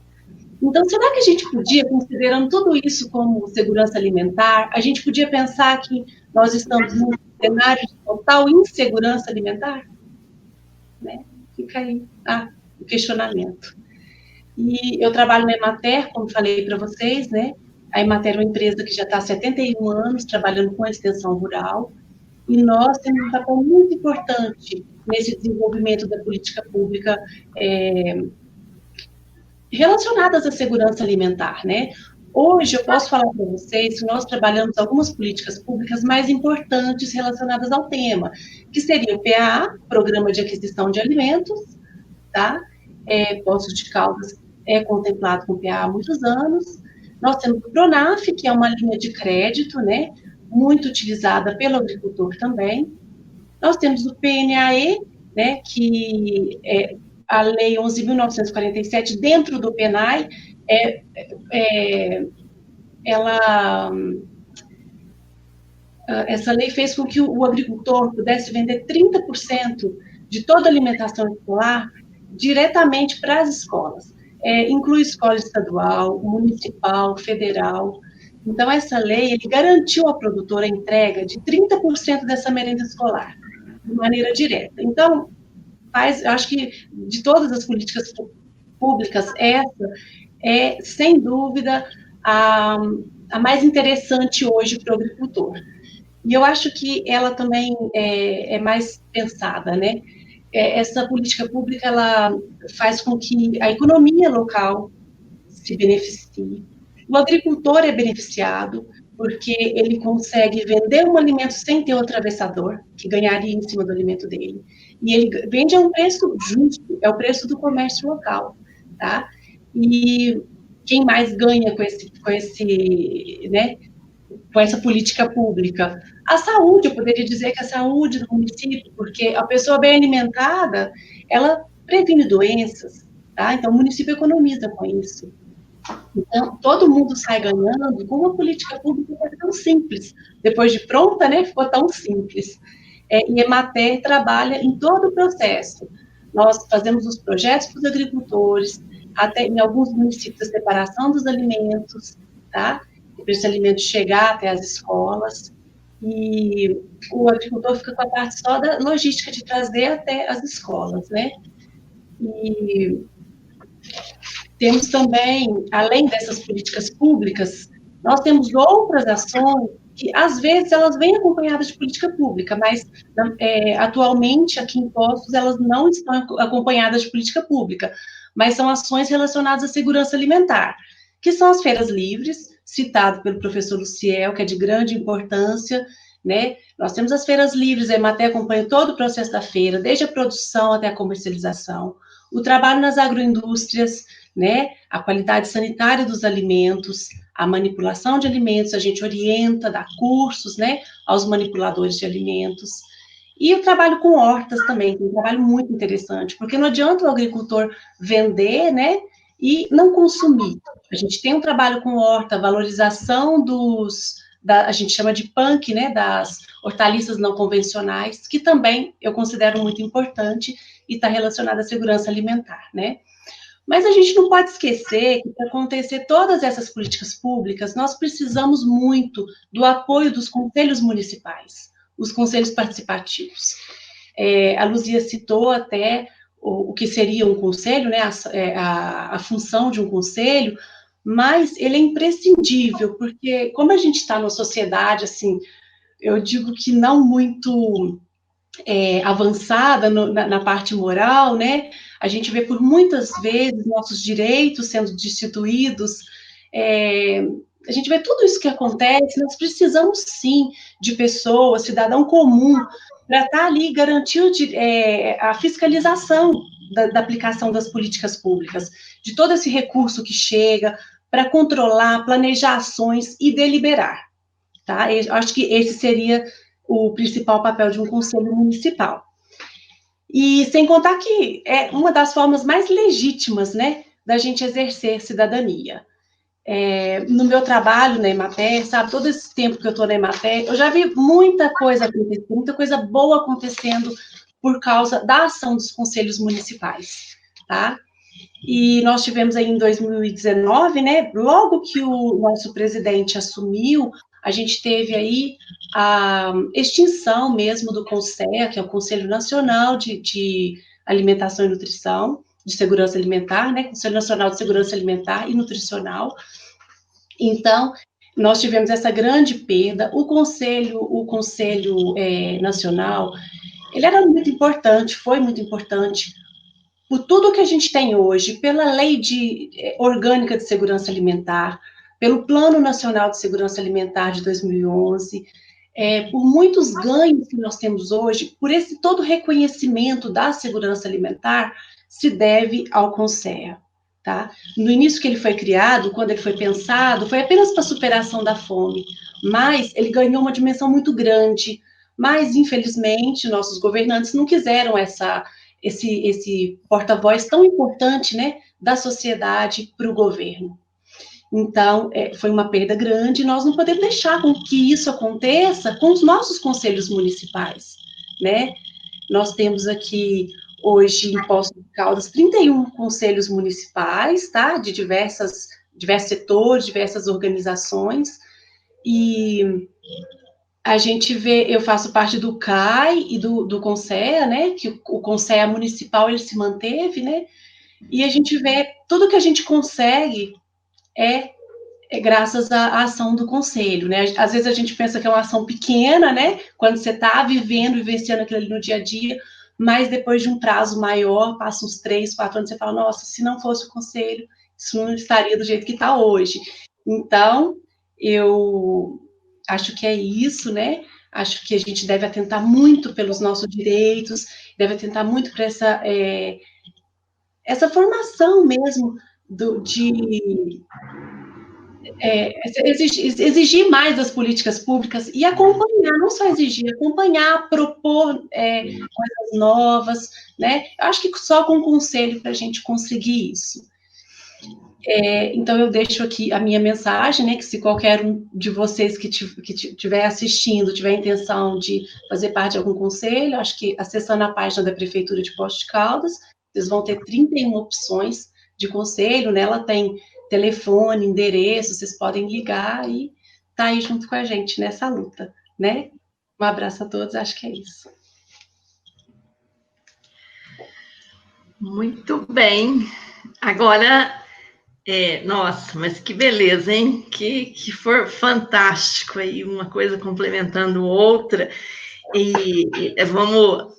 Então, será que a gente podia, considerando tudo isso como segurança alimentar, a gente podia pensar que nós estamos num cenário de total insegurança alimentar? Né? Fica aí o questionamento. E eu trabalho na Emater, como falei para vocês, né? A Emater é uma empresa que já está há 71 anos trabalhando com a extensão rural, e nós temos um papel muito importante nesse desenvolvimento da política pública relacionadas à segurança alimentar, né? Hoje eu posso falar para vocês que nós trabalhamos algumas políticas públicas mais importantes relacionadas ao tema, que seria o PAA, Programa de Aquisição de Alimentos, tá? Poços de Caldas é contemplado com o PAA há muitos anos. Nós temos o PRONAF, que é uma linha de crédito, né? Muito utilizada pelo agricultor também. Nós temos o PNAE, né? Que é a Lei 11.947, dentro do PNAE, essa lei fez com que o agricultor pudesse vender 30% de toda a alimentação escolar diretamente para as escolas. Inclui escola estadual, municipal, federal. Então, essa lei ele garantiu à produtora a entrega de 30% dessa merenda escolar, de maneira direta. Então, eu acho que de todas as políticas públicas, essa é, sem dúvida, a mais interessante hoje para o agricultor. E eu acho que ela também é mais pensada, né? Essa política pública, ela faz com que a economia local se beneficie. O agricultor é beneficiado porque ele consegue vender um alimento sem ter o atravessador, que ganharia em cima do alimento dele. E ele vende a um preço justo, é o preço do comércio local, tá? E quem mais ganha com essa política pública? A saúde, eu poderia dizer que a saúde do município, porque a pessoa bem alimentada, ela previne doenças, tá? Então, o município economiza com isso. Então, todo mundo sai ganhando com uma política pública que é tão simples. Depois de pronta, né, ficou tão simples. E a Emater trabalha em todo o processo. Nós fazemos os projetos para os agricultores, até em alguns municípios a separação dos alimentos, tá? Para esse alimento chegar até as escolas. E o agricultor fica com a parte só da logística de trazer até as escolas, né? E temos também, além dessas políticas públicas, nós temos outras ações que, às vezes, elas vêm acompanhadas de política pública, mas, atualmente, aqui em Poços, elas não estão acompanhadas de política pública, mas são ações relacionadas à segurança alimentar, que são as feiras livres, citado pelo professor Luciel, que é de grande importância, né? Nós temos as feiras livres, a Emater acompanha todo o processo da feira, desde a produção até a comercialização, o trabalho nas agroindústrias, né? A qualidade sanitária dos alimentos, a manipulação de alimentos, a gente orienta, dá cursos, né, aos manipuladores de alimentos. E o trabalho com hortas também, que é um trabalho muito interessante, porque não adianta o agricultor vender, né, e não consumir. A gente tem um trabalho com horta, valorização a gente chama de punk, né, das hortaliças não convencionais, que também eu considero muito importante e está relacionada à segurança alimentar, né. Mas a gente não pode esquecer que, para acontecer todas essas políticas públicas, nós precisamos muito do apoio dos conselhos municipais, os conselhos participativos. A Luzia citou até o que seria um conselho, né, a função de um conselho, mas ele é imprescindível, porque como a gente está numa sociedade, assim, eu digo que não muito avançada na parte moral, né? A gente vê por muitas vezes nossos direitos sendo destituídos, a gente vê tudo isso que acontece, nós precisamos sim de pessoas, cidadão comum, para estar ali garantindo a fiscalização da aplicação das políticas públicas, de todo esse recurso que chega, para controlar, planejar ações e deliberar, tá? Eu acho que esse seria o principal papel de um conselho municipal. E sem contar que é uma das formas mais legítimas, né, da gente exercer cidadania. No meu trabalho na Emater, sabe, todo esse tempo que eu estou na Emater, eu já vi muita coisa acontecendo, muita coisa boa acontecendo por causa da ação dos conselhos municipais, tá? E nós tivemos aí em 2019, né, logo que o nosso presidente assumiu, a gente teve aí a extinção mesmo do CONSEA, que é o Conselho Nacional de Alimentação e Nutrição, de Segurança Alimentar, né, Conselho Nacional de Segurança Alimentar e Nutricional. Então, nós tivemos essa grande perda. O Conselho Nacional, ele era muito importante, foi muito importante, por tudo que a gente tem hoje, pela Lei Orgânica de Segurança Alimentar, pelo Plano Nacional de Segurança Alimentar de 2011, por muitos ganhos que nós temos hoje, por esse todo reconhecimento da segurança alimentar, se deve ao CONSEA, tá? No início que ele foi criado, quando ele foi pensado, foi apenas para a superação da fome, mas ele ganhou uma dimensão muito grande, mas, infelizmente, nossos governantes não quiseram esse porta-voz tão importante, né, da sociedade para o governo. Então, foi uma perda grande, e nós não podemos deixar com que isso aconteça com os nossos conselhos municipais, né? Nós temos aqui, hoje, em Poços de Caldas, 31 conselhos municipais, tá? De diversos setores, diversas organizações, e a gente vê, eu faço parte do CAI e do CONSEA, né? Que o CONSEA municipal, ele se manteve, né? E a gente vê tudo que a gente consegue graças à ação do conselho, né? Às vezes a gente pensa que é uma ação pequena, né? Quando você está vivenciando aquilo ali no dia a dia, mas depois de um prazo maior, passa uns 3, 4 anos, você fala, nossa, se não fosse o conselho, isso não estaria do jeito que está hoje. Então, eu acho que é isso, né? Acho que a gente deve atentar muito pelos nossos direitos, deve atentar muito para essa formação mesmo exigir mais das políticas públicas e acompanhar, não só exigir, acompanhar, propor coisas novas, né? Eu acho que só com conselho para a gente conseguir isso. Então, eu deixo aqui a minha mensagem, né, que se qualquer um de vocês que estiver assistindo, tiver a intenção de fazer parte de algum conselho, acho que acessando a página da Prefeitura de Poços de Caldas, vocês vão ter 31 opções de conselho, né? Ela tem telefone, endereço, vocês podem ligar e estar aí junto com a gente nessa luta, né? Um abraço a todos, acho que é isso. Muito bem. Agora, nossa, mas que beleza, hein? Que for fantástico aí, uma coisa complementando outra. E vamos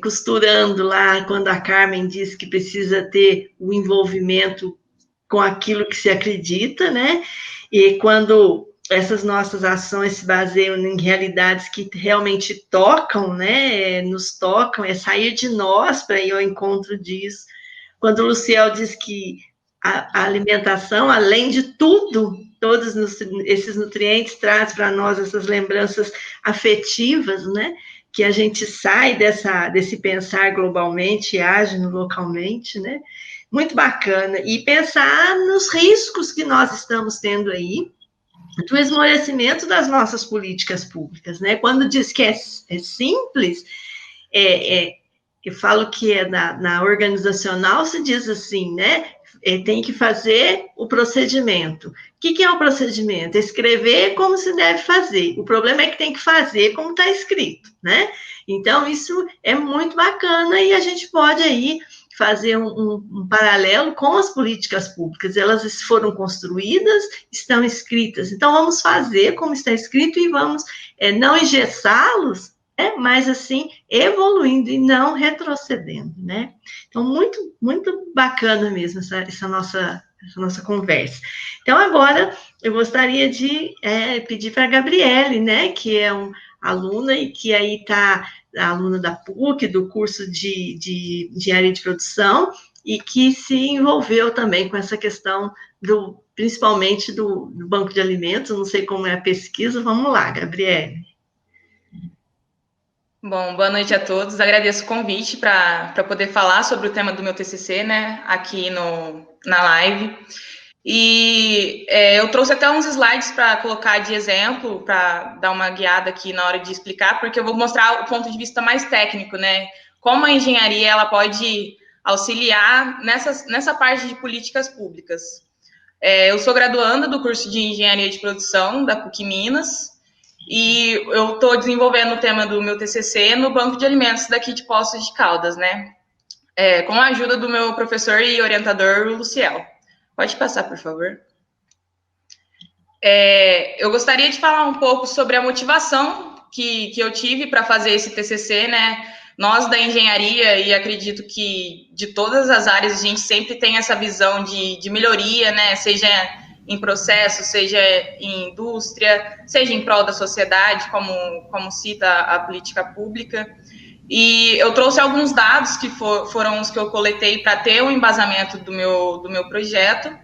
costurando lá, quando a Carmen diz que precisa ter o envolvimento com aquilo que se acredita, né? E quando essas nossas ações se baseiam em realidades que realmente tocam, né? Nos tocam, é sair de nós para ir ao encontro disso. Quando o Luciel diz que a alimentação, além de tudo, todos esses nutrientes traz para nós essas lembranças afetivas, né? Que a gente sai desse pensar globalmente e age no localmente, né? Muito bacana. E pensar nos riscos que nós estamos tendo aí do esmorecimento das nossas políticas públicas, né? Quando diz que é simples, eu falo que na organizacional se diz assim, né? Tem que fazer o procedimento. O que é o procedimento? Escrever como se deve fazer. O problema é que tem que fazer como está escrito, né? Então, isso é muito bacana e a gente pode aí fazer um paralelo com as políticas públicas. Elas foram construídas, estão escritas. Então, vamos fazer como está escrito e vamos não engessá-los, mas assim, evoluindo e não retrocedendo, né? Então, muito, muito bacana mesmo essa nossa conversa. Então, agora, eu gostaria de pedir para a Gabriele, né, que é uma aluna e que aí está aluna da PUC, do curso de Engenharia de Produção, e que se envolveu também com essa questão principalmente do banco de alimentos, não sei como é a pesquisa. Vamos lá, Gabriele. Bom, boa noite a todos. Agradeço o convite para poder falar sobre o tema do meu TCC, né, aqui na live. E eu trouxe até uns slides para colocar de exemplo, para dar uma guiada aqui na hora de explicar, porque eu vou mostrar o ponto de vista mais técnico, né, como a engenharia ela pode auxiliar nessa parte de políticas públicas. Eu sou graduanda do curso de Engenharia de Produção da PUC Minas, e eu estou desenvolvendo o tema do meu TCC no banco de alimentos daqui de Poços de Caldas, né? Com a ajuda do meu professor e orientador, o Luciel. Pode passar, por favor. Eu gostaria de falar um pouco sobre a motivação que eu tive para fazer esse TCC, né? Nós da engenharia, e acredito que de todas as áreas, a gente sempre tem essa visão de melhoria, né? Seja em processo, seja em indústria, seja em prol da sociedade, como cita a política pública. E eu trouxe alguns dados que foram os que eu coletei para ter o embasamento do meu projeto,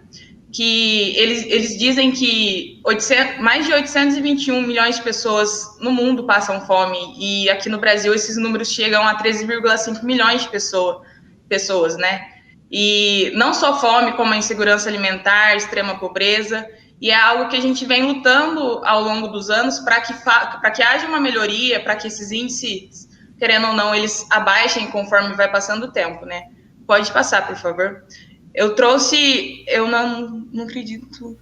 que eles dizem que mais de 821 milhões de pessoas no mundo passam fome, e aqui no Brasil esses números chegam a 13,5 milhões de pessoas, né? E não só fome, como a insegurança alimentar, extrema pobreza, e é algo que a gente vem lutando ao longo dos anos para que haja uma melhoria, para que esses índices, querendo ou não, eles abaixem conforme vai passando o tempo, né? Pode passar, por favor. Eu não acredito,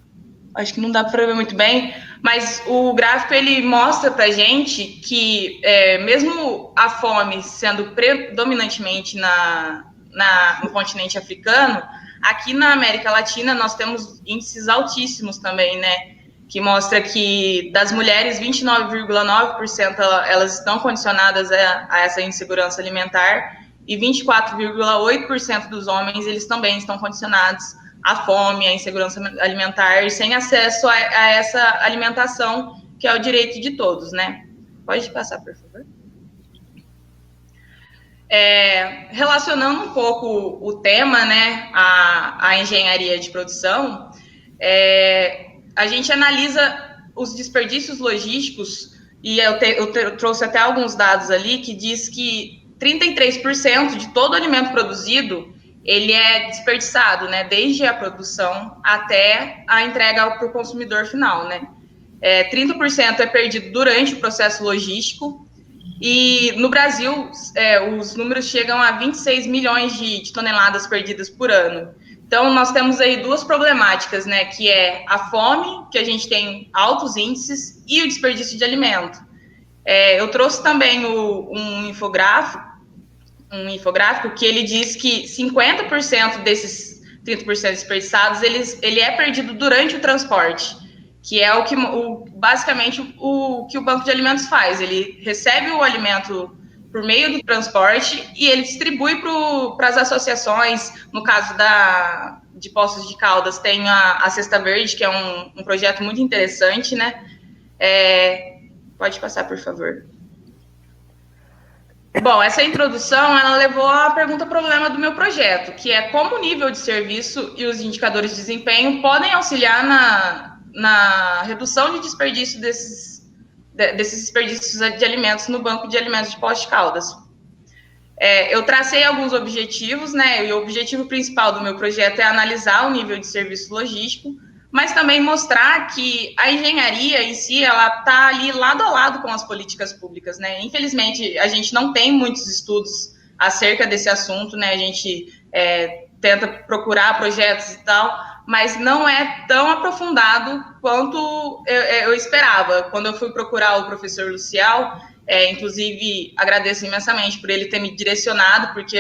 acho que não dá para ver muito bem, mas o gráfico, ele mostra para a gente que mesmo a fome sendo predominantemente no continente africano, aqui na América Latina nós temos índices altíssimos também, né? Que mostra que das mulheres, 29,9% elas estão condicionadas a essa insegurança alimentar, e 24,8% dos homens, eles também estão condicionados a fome, a insegurança alimentar, sem acesso a essa alimentação, que é o direito de todos, né? Pode passar, por favor. Relacionando um pouco o tema, né, a engenharia de produção, a gente analisa os desperdícios logísticos, e eu trouxe até alguns dados ali, que diz que 33% de todo alimento produzido, ele é desperdiçado, né, desde a produção até a entrega para o consumidor final, né. 30% é perdido durante o processo logístico, e no Brasil, os números chegam a 26 milhões de toneladas perdidas por ano. Então, nós temos aí duas problemáticas, né, que é a fome, que a gente tem altos índices, e o desperdício de alimento. Eu trouxe também um infográfico que ele diz que 50% desses 30% desperdiçados, ele é perdido durante o transporte, que é basicamente o que o banco de alimentos faz. Ele recebe o alimento por meio do transporte e ele distribui para as associações. No caso de Poços de Caldas, tem a Cesta Verde, que é um projeto muito interessante, né? Pode passar, por favor. Bom, essa introdução, ela levou à pergunta problema do meu projeto, que é como o nível de serviço e os indicadores de desempenho podem auxiliar na redução de desperdício desses desperdícios de alimentos no banco de alimentos de Poços de Caldas. Eu tracei alguns objetivos, né, e o objetivo principal do meu projeto é analisar o nível de serviço logístico, mas também mostrar que a engenharia em si, ela está ali lado a lado com as políticas públicas, né? Infelizmente, a gente não tem muitos estudos acerca desse assunto, né? A gente tenta procurar projetos e tal, mas não é tão aprofundado quanto eu esperava. Quando eu fui procurar o professor Luciel, inclusive agradeço imensamente por ele ter me direcionado, porque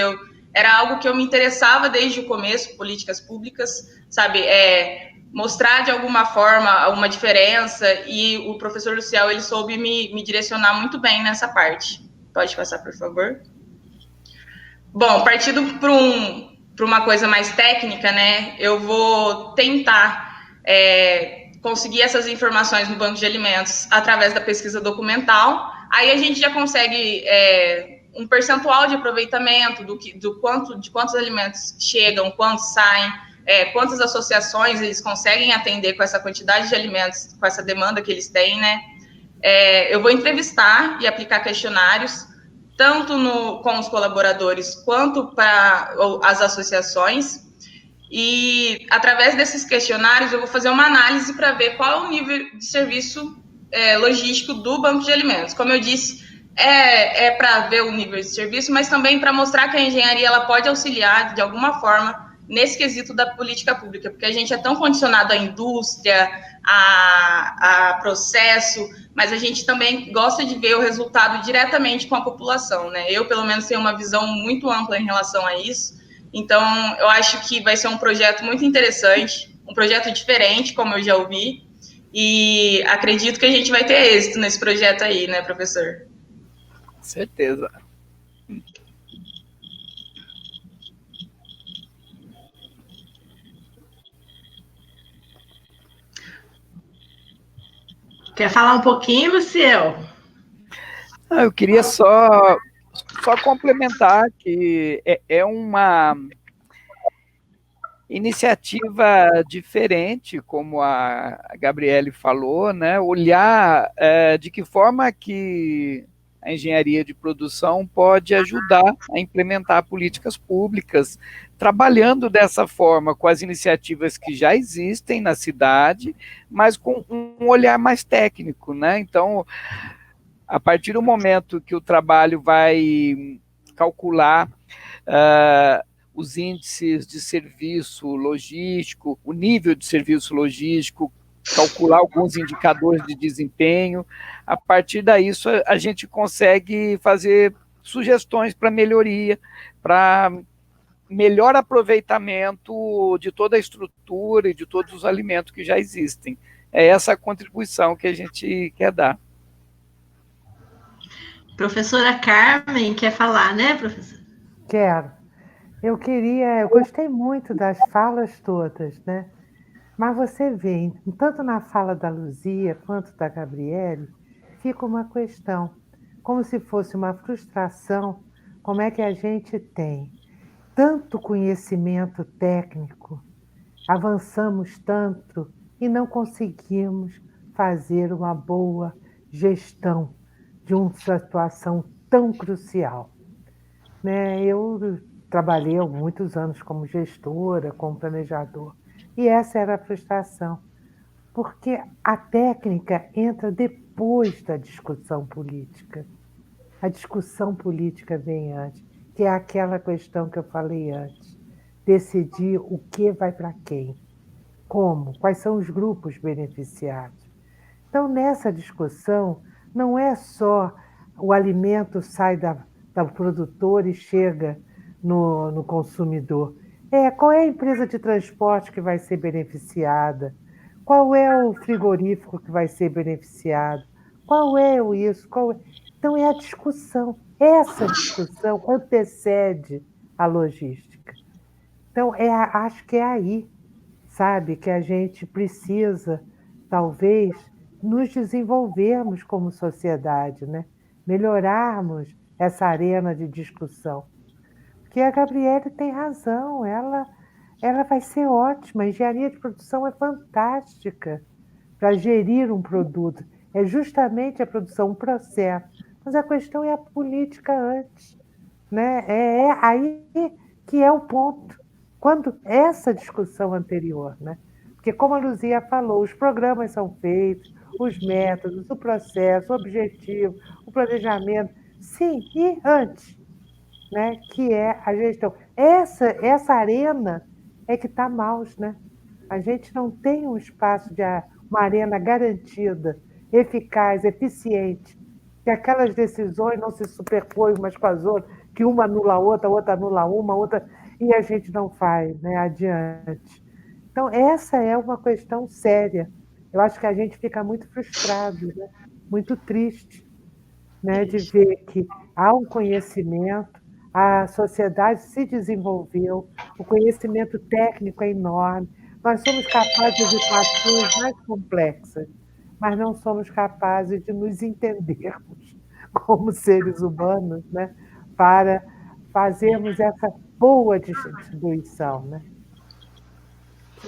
era algo que eu me interessava desde o começo, políticas públicas, sabe? Mostrar de alguma forma uma diferença, e o professor Luciel, ele soube me direcionar muito bem nessa parte. Pode passar, por favor. Bom, partindo para uma coisa mais técnica, né, eu vou tentar conseguir essas informações no banco de alimentos através da pesquisa documental. Aí a gente já consegue um percentual de aproveitamento de quantos alimentos chegam, quantos saem, quantas associações eles conseguem atender com essa quantidade de alimentos, com essa demanda que eles têm, né? Eu vou entrevistar e aplicar questionários, tanto com os colaboradores quanto para as associações, e através desses questionários eu vou fazer uma análise para ver qual é o nível de serviço logístico do banco de alimentos. Como eu disse, para ver o nível de serviço, mas também para mostrar que a engenharia ela pode auxiliar de alguma forma nesse quesito da política pública, porque a gente é tão condicionado à indústria, a processo, mas a gente também gosta de ver o resultado diretamente com a população, né? Eu, pelo menos, tenho uma visão muito ampla em relação a isso, então eu acho que vai ser um projeto muito interessante, um projeto diferente, como eu já ouvi, e acredito que a gente vai ter êxito nesse projeto aí, né, professor? Certeza. Quer falar um pouquinho, Luciel? Eu queria só complementar que é uma iniciativa diferente, como a Gabriele falou, né? Olhar de que forma que a engenharia de produção pode ajudar a implementar políticas públicas, trabalhando dessa forma com as iniciativas que já existem na cidade, mas com um olhar mais técnico, né? Então, a partir do momento que o trabalho vai calcular os índices de serviço logístico, o nível de serviço logístico, calcular alguns indicadores de desempenho, a partir daí a gente consegue fazer sugestões para melhoria, para melhor aproveitamento de toda a estrutura e de todos os alimentos que já existem. É essa a contribuição que a gente quer dar. Professora Carmen, quer falar, né, professora? Quero. Eu gostei muito das falas todas, né? Mas você vê, tanto na fala da Luzia quanto da Gabriele, fica uma questão, como se fosse uma frustração, como é que a gente tem tanto conhecimento técnico, avançamos tanto e não conseguimos fazer uma boa gestão de uma situação tão crucial, né? Eu trabalhei há muitos anos como gestora, como planejador, e essa era a frustração, porque a técnica entra depois da discussão política. A discussão política vem antes, que é aquela questão que eu falei antes. Decidir o que vai para quem, como, quais são os grupos beneficiados. Então, nessa discussão, não é só o alimento sai do produtor e chega no consumidor. Qual é a empresa de transporte que vai ser beneficiada? Qual é o frigorífico que vai ser beneficiado? Qual é o isso? Então, é a discussão. Essa discussão antecede a logística. Então, acho que é aí, sabe, que a gente precisa, talvez, nos desenvolvermos como sociedade, né? Melhorarmos essa arena de discussão. Porque a Gabriele tem razão, ela vai ser ótima. A engenharia de produção é fantástica para gerir um produto. É justamente a produção, um processo. Mas a questão é a política antes, né? É aí que é o ponto. Quando essa discussão anterior, né? Porque, como a Luzia falou, os programas são feitos, os métodos, o processo, o objetivo, o planejamento. Sim, e antes, né? Que é a gestão. Essa arena é que está mal, né? A gente não tem um espaço uma arena garantida, eficaz, eficiente, que aquelas decisões não se superpõem umas com as outras, que uma anula a outra anula uma, outra, e a gente não faz, né, adiante. Então, essa é uma questão séria. Eu acho que a gente fica muito frustrado, né? Muito triste, né, de ver que há um conhecimento, a sociedade se desenvolveu, o conhecimento técnico é enorme, nós somos capazes de equações mais complexas, mas não somos capazes de nos entendermos como seres humanos, né, para fazermos essa boa distribuição, né?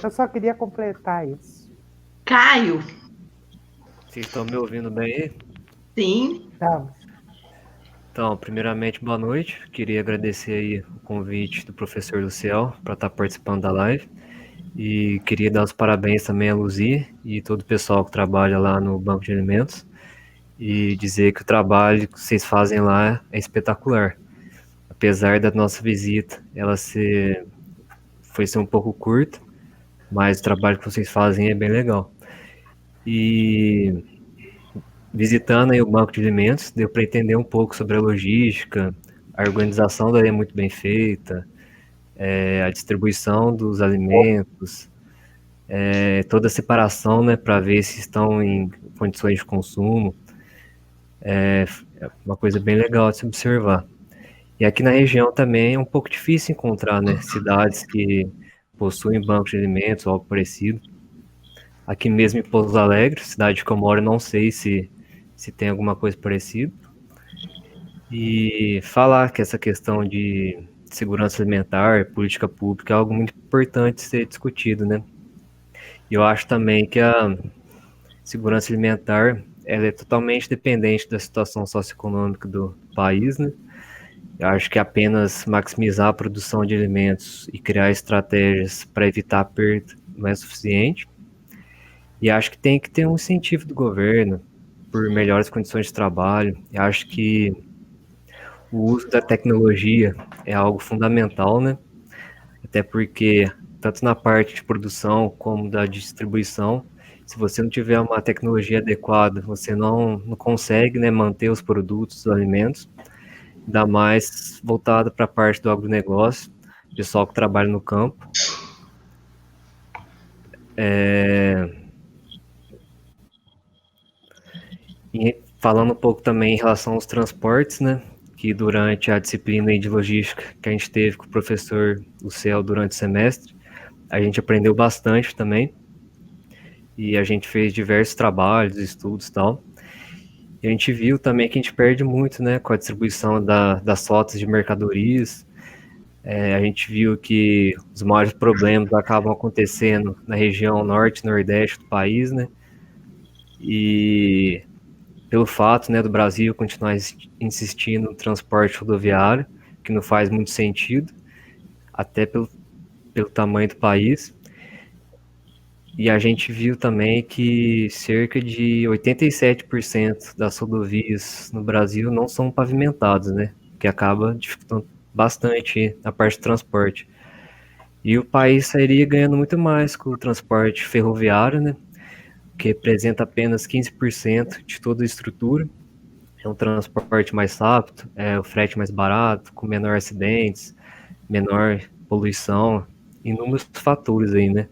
Eu só queria completar isso. Caio? Vocês estão me ouvindo bem aí? Sim. Estamos. Então, primeiramente, boa noite. Queria agradecer aí o convite do professor Luciel para estar participando da live. E queria dar os parabéns também à Luzia e todo o pessoal que trabalha lá no Banco de Alimentos. E dizer que o trabalho que vocês fazem lá é espetacular. Apesar da nossa visita, foi ser um pouco curta, mas o trabalho que vocês fazem é bem legal. E visitando aí o banco de alimentos, deu para entender um pouco sobre a logística, a organização daí é muito bem feita, a distribuição dos alimentos, toda a separação, né, para ver se estão em condições de consumo, é uma coisa bem legal de se observar. E aqui na região também é um pouco difícil encontrar, né, cidades que possuem bancos de alimentos ou algo parecido. Aqui mesmo em Pouso Alegre, cidade que eu moro, não sei se tem alguma coisa parecida. E falar que essa questão de segurança alimentar, política pública, é algo muito importante ser discutido, né? E eu acho também que a segurança alimentar, ela é totalmente dependente da situação socioeconômica do país, né? Eu acho que apenas maximizar a produção de alimentos e criar estratégias para evitar a perda não é suficiente. E acho que tem que ter um incentivo do governo por melhores condições de trabalho. Eu acho que o uso da tecnologia é algo fundamental, né? Até porque, tanto na parte de produção como da distribuição, se você não tiver uma tecnologia adequada, você não consegue, né, manter os produtos, os alimentos, ainda mais voltado para a parte do agronegócio, pessoal que trabalha no campo. E falando um pouco também em relação aos transportes, né? que durante a disciplina de logística que a gente teve com o professor Luciel durante o semestre, a gente aprendeu bastante também, e a gente fez diversos trabalhos, estudos e tal. E a gente viu também que a gente perde muito, né, com a distribuição das rotas de mercadorias. A gente viu que os maiores problemas acabam acontecendo na região norte e nordeste do país, né, e pelo fato, né, do Brasil continuar insistindo no transporte rodoviário, que não faz muito sentido, até pelo tamanho do país. E a gente viu também que cerca de 87% das rodovias no Brasil não são pavimentadas, né? Que acaba dificultando bastante a parte do transporte. E o país sairia ganhando muito mais com o transporte ferroviário, né? Que representa apenas 15% de toda a estrutura. É um transporte mais rápido, o frete mais barato, com menor acidentes, menor poluição, inúmeros fatores aí, né?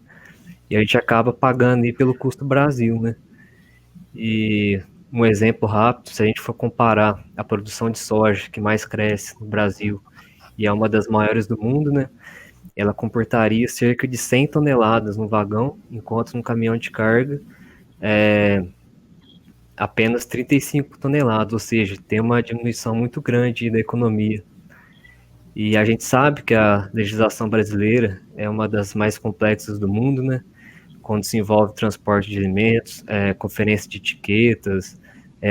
E a gente acaba pagando aí pelo custo Brasil, né? E um exemplo rápido, se a gente for comparar a produção de soja que mais cresce no Brasil e é uma das maiores do mundo, né? Ela comportaria cerca de 100 toneladas no vagão, enquanto no caminhão de carga apenas 35 toneladas, ou seja, tem uma diminuição muito grande da economia. E a gente sabe que a legislação brasileira é uma das mais complexas do mundo, né? Quando se envolve transporte de alimentos, conferência de etiquetas,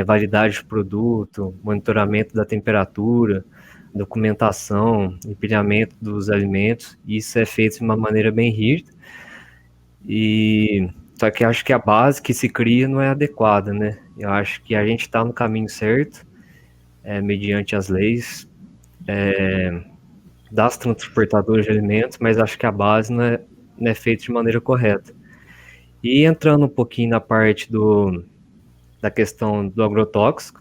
validade de produto, monitoramento da temperatura, documentação, empilhamento dos alimentos, isso é feito de uma maneira bem rígida, só que acho que a base que se cria não é adequada, né? Eu acho que a gente está no caminho certo, mediante as leis das transportadoras de alimentos, mas acho que a base não é feita de maneira correta. E entrando um pouquinho na parte da questão do agrotóxico,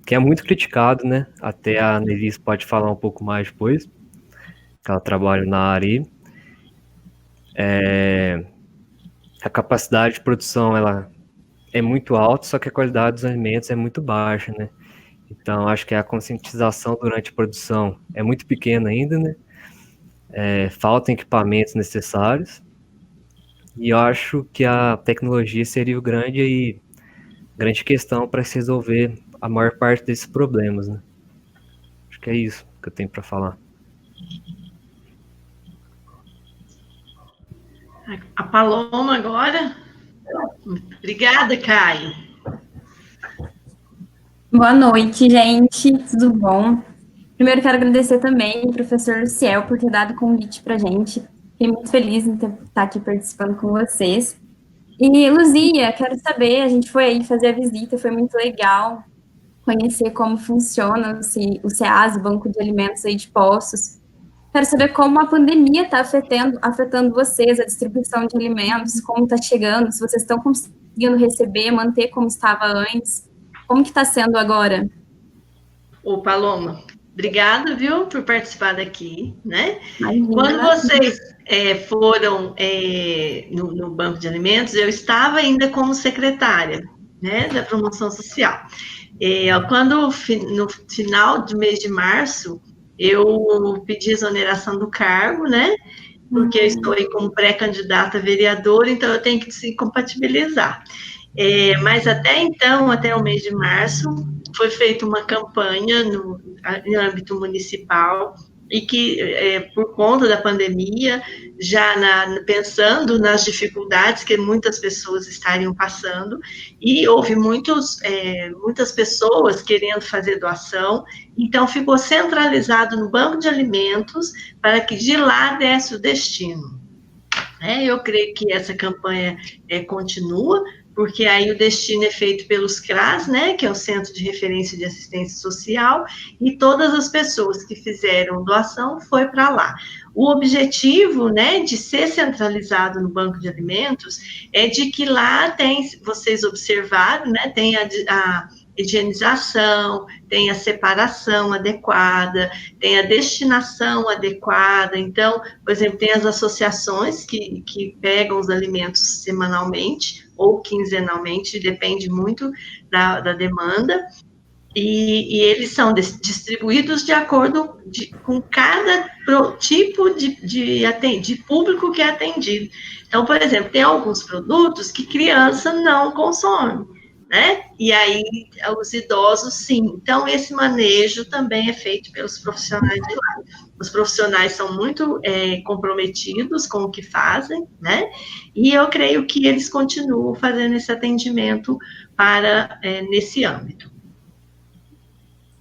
que é muito criticado, né? Até a Nelis pode falar um pouco mais depois, que ela trabalha na área. A capacidade de produção ela é muito alta, só que a qualidade dos alimentos é muito baixa, né? Então, acho que a conscientização durante a produção é muito pequena ainda, né? Faltam equipamentos necessários. E eu acho que a tecnologia seria o grande questão para se resolver a maior parte desses problemas, né? Acho que é isso que eu tenho para falar. A Paloma agora. Obrigada, Caio. Boa noite, gente. Tudo bom? Primeiro, quero agradecer também ao professor Luciel por ter dado o convite para a gente. Fiquei muito feliz em estar aqui participando com vocês. E, Luzia, quero saber, a gente foi aí fazer a visita, foi muito legal conhecer como funciona o SEAS, o Banco de Alimentos aí de Poços. Quero saber como a pandemia está afetando vocês, a distribuição de alimentos, como está chegando, se vocês estão conseguindo receber, manter como estava antes. Como que está sendo agora? Ô, Paloma, obrigada, viu, por participar daqui, né? Imagina. Quando vocês foram no Banco de Alimentos, eu estava ainda como secretária, né, da promoção social. Quando, no final do mês de março, eu pedi exoneração do cargo, né, porque eu estou aí como pré-candidata a vereadora, então eu tenho que se compatibilizar. Mas até então, até o mês de março, foi feita uma campanha no âmbito municipal e que, por conta da pandemia, já pensando nas dificuldades que muitas pessoas estariam passando, e houve muitas pessoas querendo fazer doação, então ficou centralizado no Banco de Alimentos para que de lá desse o destino. Eu creio que essa campanha continua, porque aí o destino é feito pelos CRAS, né, que é o Centro de Referência de Assistência Social, e todas as pessoas que fizeram doação foi para lá. O objetivo, né, de ser centralizado no Banco de Alimentos é de que lá tem, vocês observaram, né, tem a higienização, tem a separação adequada, tem a destinação adequada. Então, por exemplo, tem as associações que pegam os alimentos semanalmente ou quinzenalmente, depende muito da demanda, E eles são distribuídos de acordo com cada tipo de público que é atendido. Então, por exemplo, tem alguns produtos que criança não consome, né? E aí os idosos sim. Então, esse manejo também é feito pelos profissionais de lá. Os profissionais são muito comprometidos com o que fazem, né? E eu creio que eles continuam fazendo esse atendimento nesse âmbito.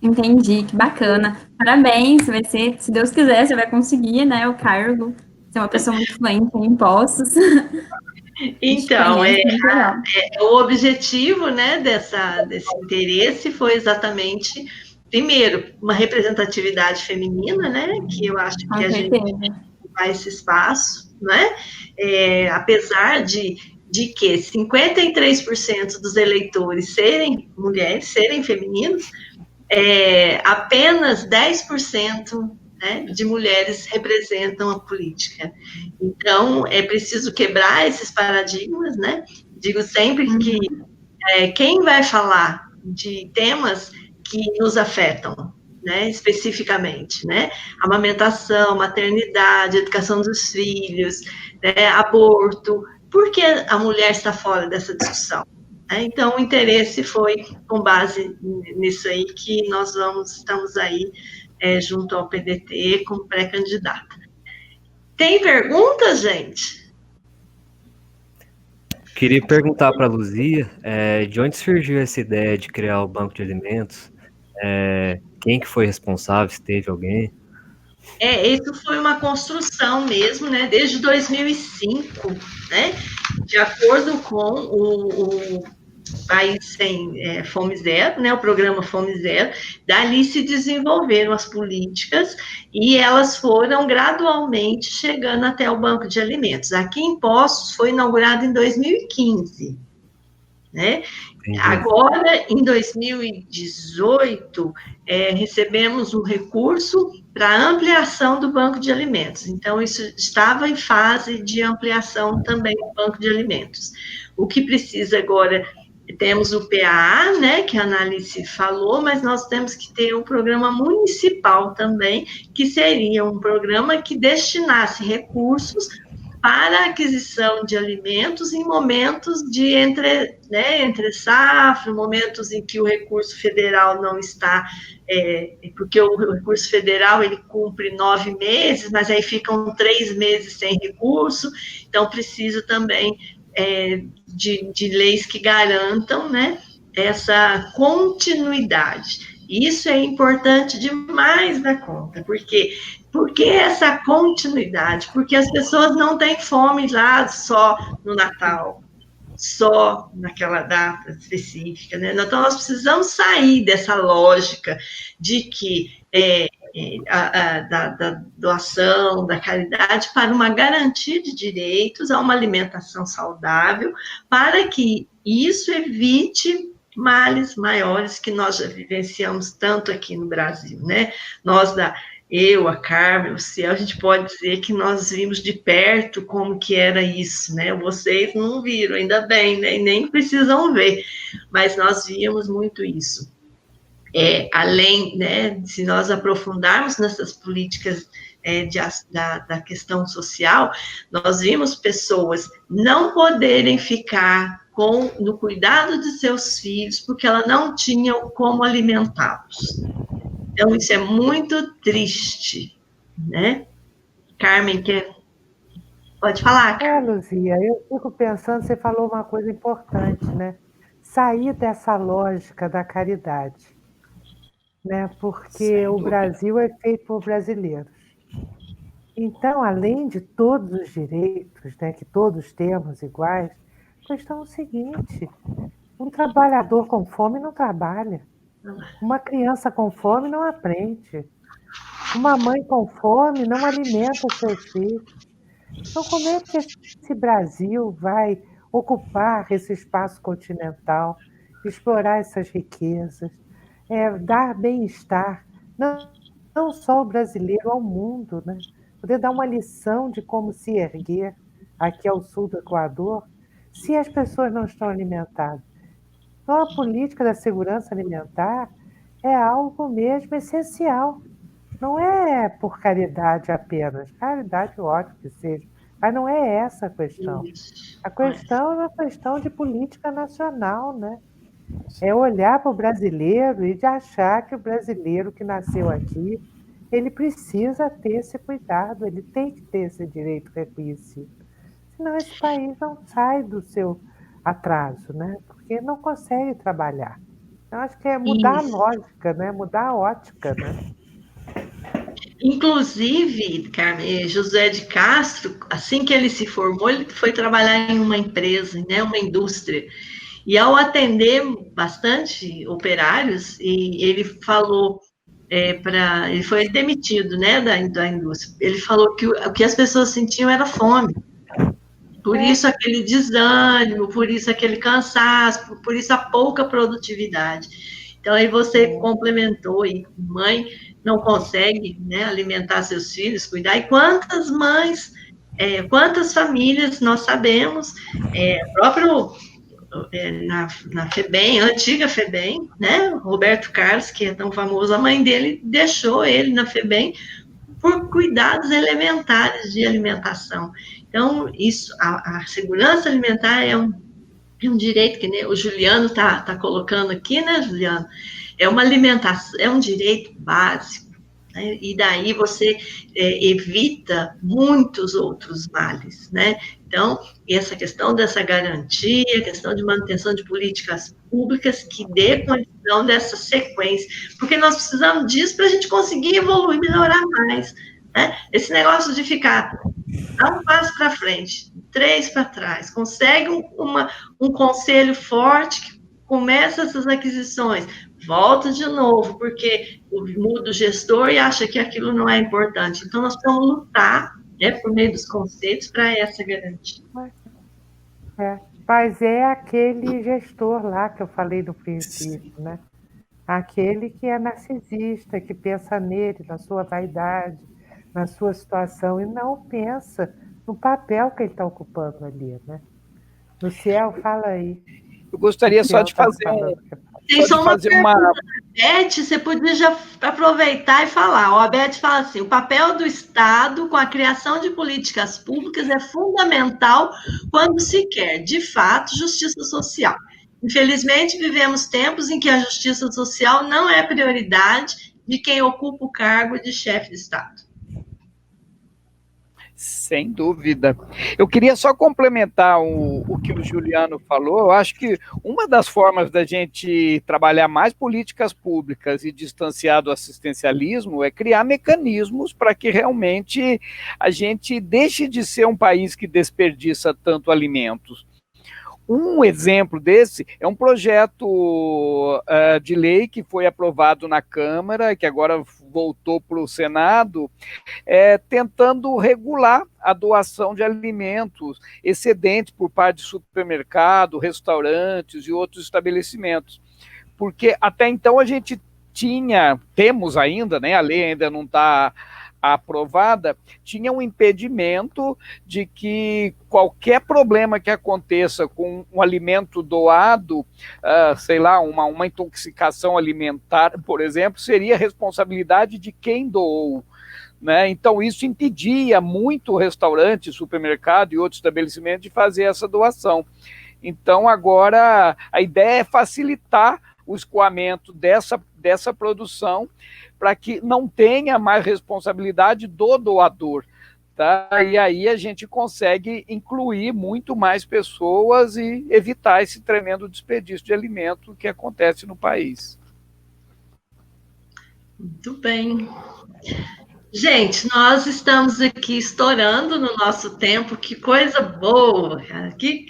Entendi, que bacana. Parabéns, vai ser, se Deus quiser, você vai conseguir, né, o cargo. Você é uma pessoa muito fluente em impostos. Então, muito legal. o objetivo, né, desse interesse foi exatamente, primeiro, uma representatividade feminina, né, que eu acho que a gente vai esse espaço, né, apesar de que 53% dos eleitores serem mulheres, serem femininos, apenas 10%, né, de mulheres representam a política. Então, é preciso quebrar esses paradigmas, né? Digo sempre que quem vai falar de temas que nos afetam, né, especificamente, né? Amamentação, maternidade, educação dos filhos, né, aborto, por que a mulher está fora dessa discussão? Então, o interesse foi com base nisso aí que nós estamos aí junto ao PDT como pré-candidata. Tem perguntas, gente? Queria perguntar para a Luzia, de onde surgiu essa ideia de criar o banco de alimentos? Quem que foi responsável, se teve alguém? Isso foi uma construção mesmo, né, desde 2005, né, de acordo com o País Sem Fome Zero, né, o programa Fome Zero, dali se desenvolveram as políticas e elas foram gradualmente chegando até o Banco de Alimentos. Aqui em Poços foi inaugurado em 2015, né? Agora, em 2018, recebemos um recurso para ampliação do Banco de Alimentos. Então, isso estava em fase de ampliação também do Banco de Alimentos. O que precisa agora, temos o PAA, né, que a Analice falou, mas nós temos que ter um programa municipal também, que seria um programa que destinasse recursos para a aquisição de alimentos em momentos de entre safra, momentos em que o recurso federal não está, porque o recurso federal ele cumpre 9 meses, mas aí ficam 3 meses sem recurso, então precisa também de leis que garantam, né, essa continuidade. Isso é importante demais da conta, porque essa continuidade? Porque as pessoas não têm fome lá só no Natal, só naquela data específica, né? Então, nós precisamos sair dessa lógica de que da doação, da caridade, para uma garantia de direitos a uma alimentação saudável, para que isso evite males maiores que nós já vivenciamos tanto aqui no Brasil, né? Eu, a Carmen, o Ciel, a gente pode dizer que nós vimos de perto como que era isso, né? Vocês não viram, ainda bem, né? Nem precisam ver, mas nós víamos muito isso. Além, né, se nós aprofundarmos nessas políticas da questão social, nós vimos pessoas não poderem ficar no cuidado de seus filhos, porque elas não tinham como alimentá-los. Então, isso é muito triste, né? Carmen, pode falar, Carmen. Luzia, eu fico pensando, você falou uma coisa importante, né? Sair dessa lógica da caridade, né? Porque o Brasil é feito por brasileiros. Então, além de todos os direitos, né, que todos temos iguais, a questão é o seguinte: um trabalhador com fome não trabalha. Uma criança com fome não aprende. Uma mãe com fome não alimenta os seus filhos. Então, como é que esse Brasil vai ocupar esse espaço continental, explorar essas riquezas, dar bem-estar, não só ao brasileiro, ao mundo, né? Poder dar uma lição de como se erguer aqui ao sul do Equador, se as pessoas não estão alimentadas. Então, a política da segurança alimentar é algo mesmo essencial. Não é por caridade apenas, caridade ótimo que seja, mas não é essa a questão. A questão é uma questão de política nacional, né? É olhar para o brasileiro e de achar que o brasileiro que nasceu aqui, ele precisa ter esse cuidado, ele tem que ter esse direito reconhecido. Senão esse país não sai do seu atraso, né? Porque não consegue trabalhar. Eu acho que é mudar a lógica, né? Mudar a ótica, né? Inclusive, Carmen, José de Castro, assim que ele se formou, ele foi trabalhar em uma empresa, né, uma indústria. E ao atender bastante operários, e ele falou ele foi demitido, né, da indústria. Ele falou que o que as pessoas sentiam era fome. Por isso aquele desânimo, por isso aquele cansaço, por isso a pouca produtividade. Então, aí você complementou, e mãe não consegue, né, alimentar seus filhos, cuidar, e quantas mães, quantas famílias nós sabemos, próprio na FEBEM, a antiga FEBEM, né, Roberto Carlos, que é tão famoso, a mãe dele deixou ele na FEBEM por cuidados elementares de alimentação. Então, isso, a segurança alimentar é um direito que, né, o Juliano está colocando aqui, né, Juliano? É uma alimentação, é um direito básico, né? E daí você evita muitos outros males, né? Então, essa questão dessa garantia, questão de manutenção de políticas públicas que dê condição dessa sequência, porque nós precisamos disso para a gente conseguir evoluir, melhorar mais, né? Esse negócio de ficar dá um passo para frente, 3 para trás, consegue um conselho forte que começa essas aquisições, volta de novo, porque muda o gestor e acha que aquilo não é importante. Então, nós precisamos lutar, né, por meio dos conceitos para essa garantia. Mas é aquele gestor lá que eu falei no princípio, né? Aquele que é narcisista, que pensa nele, na sua vaidade, na sua situação, e não pensa no papel que ele está ocupando ali, né? Luciel, fala aí. Eu gostaria só de fazer Tem só uma pergunta, Beth, você podia já aproveitar e falar. Ó, a Beth fala assim, o papel do Estado com a criação de políticas públicas é fundamental quando se quer, de fato, justiça social. Infelizmente, vivemos tempos em que a justiça social não é prioridade de quem ocupa o cargo de chefe de Estado. Sem dúvida. Eu queria só complementar o que o Juliano falou. Eu acho que uma das formas da gente trabalhar mais políticas públicas e distanciar do assistencialismo é criar mecanismos para que realmente a gente deixe de ser um país que desperdiça tanto alimentos. Um exemplo desse é um projeto de lei que foi aprovado na Câmara, que agora voltou para o Senado, tentando regular a doação de alimentos excedentes por parte de supermercado, restaurantes e outros estabelecimentos. Porque até então a gente temos ainda, né, a lei ainda não está aprovada, tinha um impedimento de que qualquer problema que aconteça com um alimento doado, sei lá, uma intoxicação alimentar, por exemplo, seria responsabilidade de quem doou. Né? Então, isso impedia muito restaurante, supermercado e outros estabelecimentos de fazer essa doação. Então, agora, a ideia é facilitar o escoamento dessa produção para que não tenha mais responsabilidade do doador. Tá? E aí a gente consegue incluir muito mais pessoas e evitar esse tremendo desperdício de alimento que acontece no país. Muito bem. Gente, nós estamos aqui estourando no nosso tempo, que coisa boa, cara. Que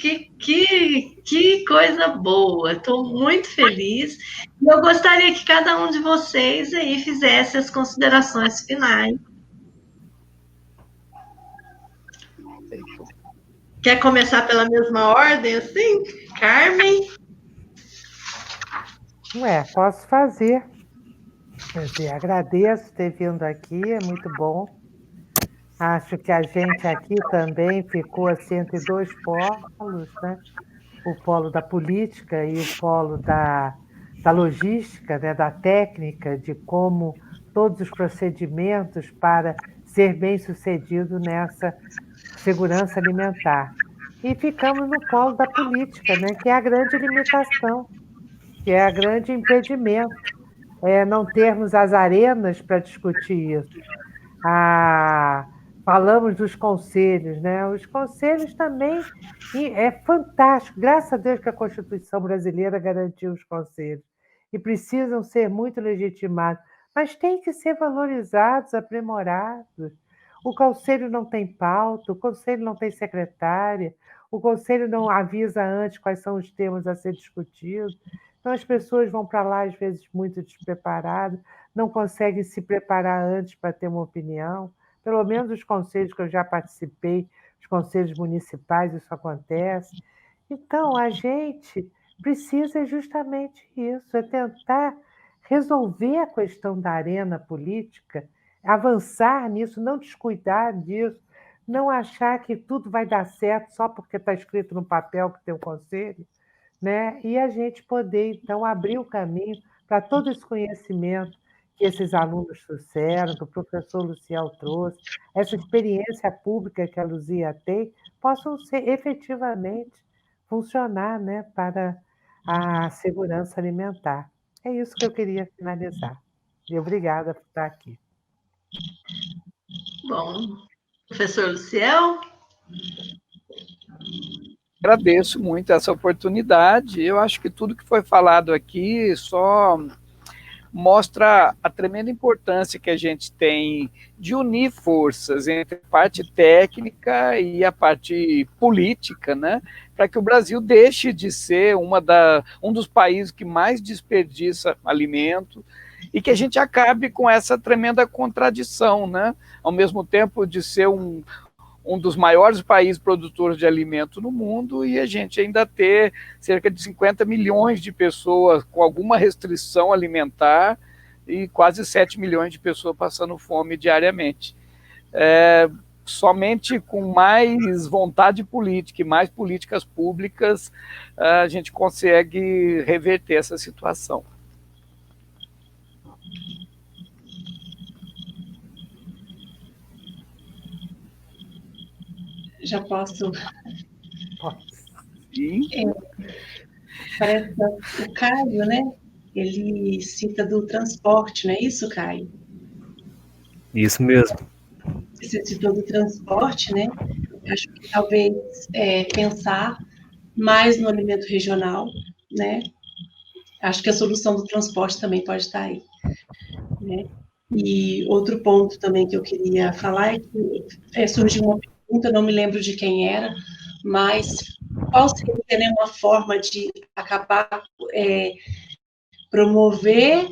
coisa boa. Estou muito feliz. E eu gostaria que cada um de vocês aí fizesse as considerações finais. Quer começar pela mesma ordem, assim? Carmen? Posso fazer. Quer dizer, agradeço ter vindo aqui, é muito bom. Acho que a gente aqui também ficou assim, entre dois polos, né? O polo da política e o polo da da logística, né, da técnica, de como todos os procedimentos para ser bem-sucedido nessa segurança alimentar. E ficamos no polo da política, né, que é a grande limitação, que é a grande impedimento, não termos as arenas para discutir isso. Falamos dos conselhos, né? Os conselhos também é fantástico, graças a Deus que a Constituição brasileira garantiu os conselhos, e precisam ser muito legitimados, mas têm que ser valorizados, aprimorados. O conselho não tem pauta, o conselho não tem secretária, o conselho não avisa antes quais são os temas a ser discutidos. Então, as pessoas vão para lá, às vezes, muito despreparadas, não conseguem se preparar antes para ter uma opinião. Pelo menos os conselhos que eu já participei, os conselhos municipais, isso acontece. Então, a gente precisa justamente isso, é tentar resolver a questão da arena política, avançar nisso, não descuidar disso, não achar que tudo vai dar certo só porque está escrito no papel que tem um conselho, né? E a gente poder, então, abrir o caminho para todo esse conhecimento que esses alunos trouxeram, que o professor Luciel trouxe, essa experiência pública que a Luzia tem, possam ser efetivamente funcionar, né, para a segurança alimentar. É isso que eu queria finalizar. E obrigada por estar aqui. Bom, professor Luciel? Agradeço muito essa oportunidade. Eu acho que tudo que foi falado aqui só mostra a tremenda importância que a gente tem de unir forças entre a parte técnica e a parte política, né, para que o Brasil deixe de ser um dos países que mais desperdiça alimento e que a gente acabe com essa tremenda contradição, né, ao mesmo tempo de ser um dos maiores países produtores de alimento no mundo e a gente ainda ter cerca de 50 milhões de pessoas com alguma restrição alimentar e quase 7 milhões de pessoas passando fome diariamente. Somente com mais vontade política e mais políticas públicas a gente consegue reverter essa situação. Já posso? Sim. Parece que o Caio, né? Ele cita do transporte, não é isso, Caio? Isso mesmo. Você citou do transporte, né? Acho que talvez pensar mais no alimento regional, né? Acho que a solução do transporte também pode estar aí, né? E outro ponto também que eu queria falar é que surgiu uma pergunta, não me lembro de quem era, mas qual seria, né, uma forma de acabar, promover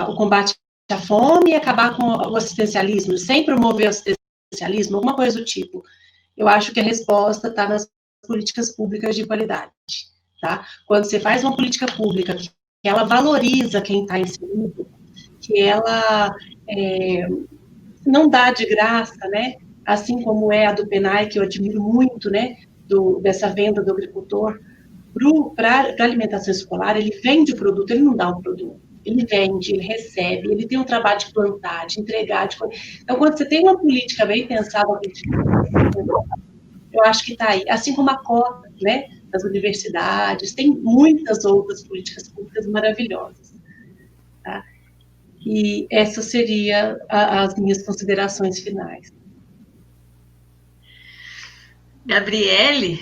o combate à fome e acabar com o assistencialismo, sem promover o assistencialismo, alguma coisa do tipo. Eu acho que a resposta está nas políticas públicas de qualidade, tá? Quando você faz uma política pública que ela valoriza quem está inserido, que ela não dá de graça, né? Assim como é a do PENAI, que eu admiro muito, né? Dessa venda do agricultor para alimentação escolar, ele vende o produto, ele não dá o produto. Ele vende, ele recebe, ele tem um trabalho de plantar, de entregar. Então, quando você tem uma política bem pensada, eu acho que está aí. Assim como a cota, né? Das universidades, tem muitas outras políticas públicas maravilhosas. Tá? E essas seriam as minhas considerações finais. Gabriele?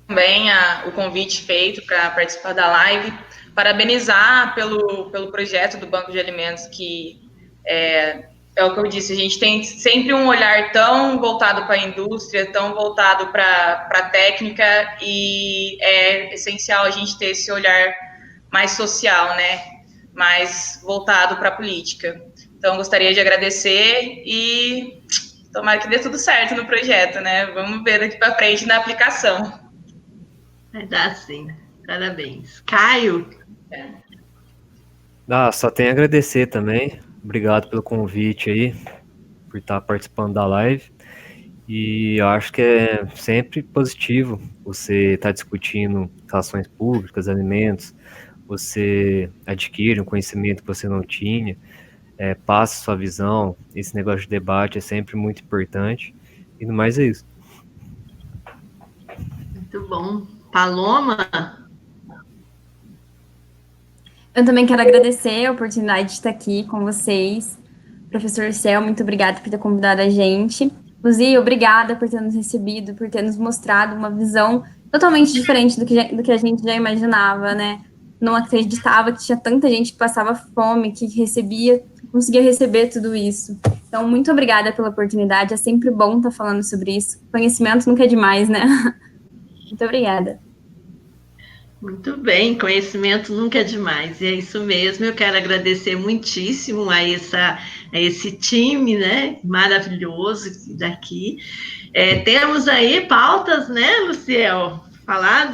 Também o convite feito para participar da live, parabenizar pelo projeto do Banco de Alimentos, que é o que eu disse, a gente tem sempre um olhar tão voltado para a indústria, tão voltado para a técnica, e é essencial a gente ter esse olhar mais social, né? Mais voltado para a política. Então, gostaria de agradecer e tomara que dê tudo certo no projeto, né? Vamos ver daqui para frente na aplicação. Vai dar sim. Parabéns. Caio? Só tenho a agradecer também. Obrigado pelo convite aí, por estar participando da live. E eu acho que é sempre positivo você estar discutindo relações públicas, alimentos, você adquire um conhecimento que você não tinha, passa sua visão, esse negócio de debate é sempre muito importante, e no mais é isso. Muito bom. Paloma? Eu também quero agradecer a oportunidade de estar aqui com vocês. Professor Ciel, muito obrigada por ter convidado a gente. Luzia, obrigada por ter nos recebido, por ter nos mostrado uma visão totalmente diferente do que a gente já imaginava, né? Não acreditava que tinha tanta gente que passava fome, que conseguia receber tudo isso. Então, muito obrigada pela oportunidade. É sempre bom estar falando sobre isso. Conhecimento nunca é demais, né? Muito obrigada. Muito bem, conhecimento nunca é demais, e é isso mesmo. Eu quero agradecer muitíssimo a esse time, né, maravilhoso daqui. Temos aí pautas, né, Luciel? Falar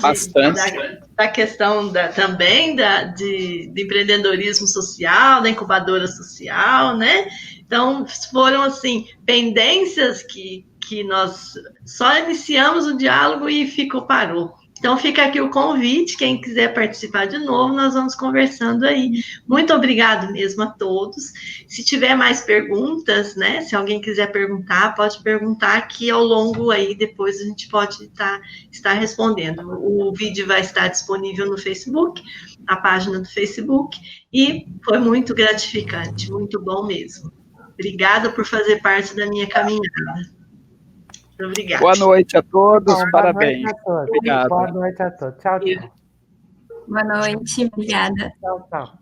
da questão também de empreendedorismo social, da incubadora social, né? Então, foram, assim, pendências que nós só iniciamos o diálogo e parou. Então, fica aqui o convite, quem quiser participar de novo, nós vamos conversando aí. Muito obrigado mesmo a todos. Se tiver mais perguntas, né, se alguém quiser perguntar, pode perguntar que ao longo aí, depois a gente pode estar respondendo. O vídeo vai estar disponível no Facebook, a página do Facebook, e foi muito gratificante, muito bom mesmo. Obrigada por fazer parte da minha caminhada. Obrigada. Boa noite a todos, parabéns. Noite a todos. Obrigado. Boa noite a todos. Tchau, tchau. Boa noite, obrigada. Tchau, tchau.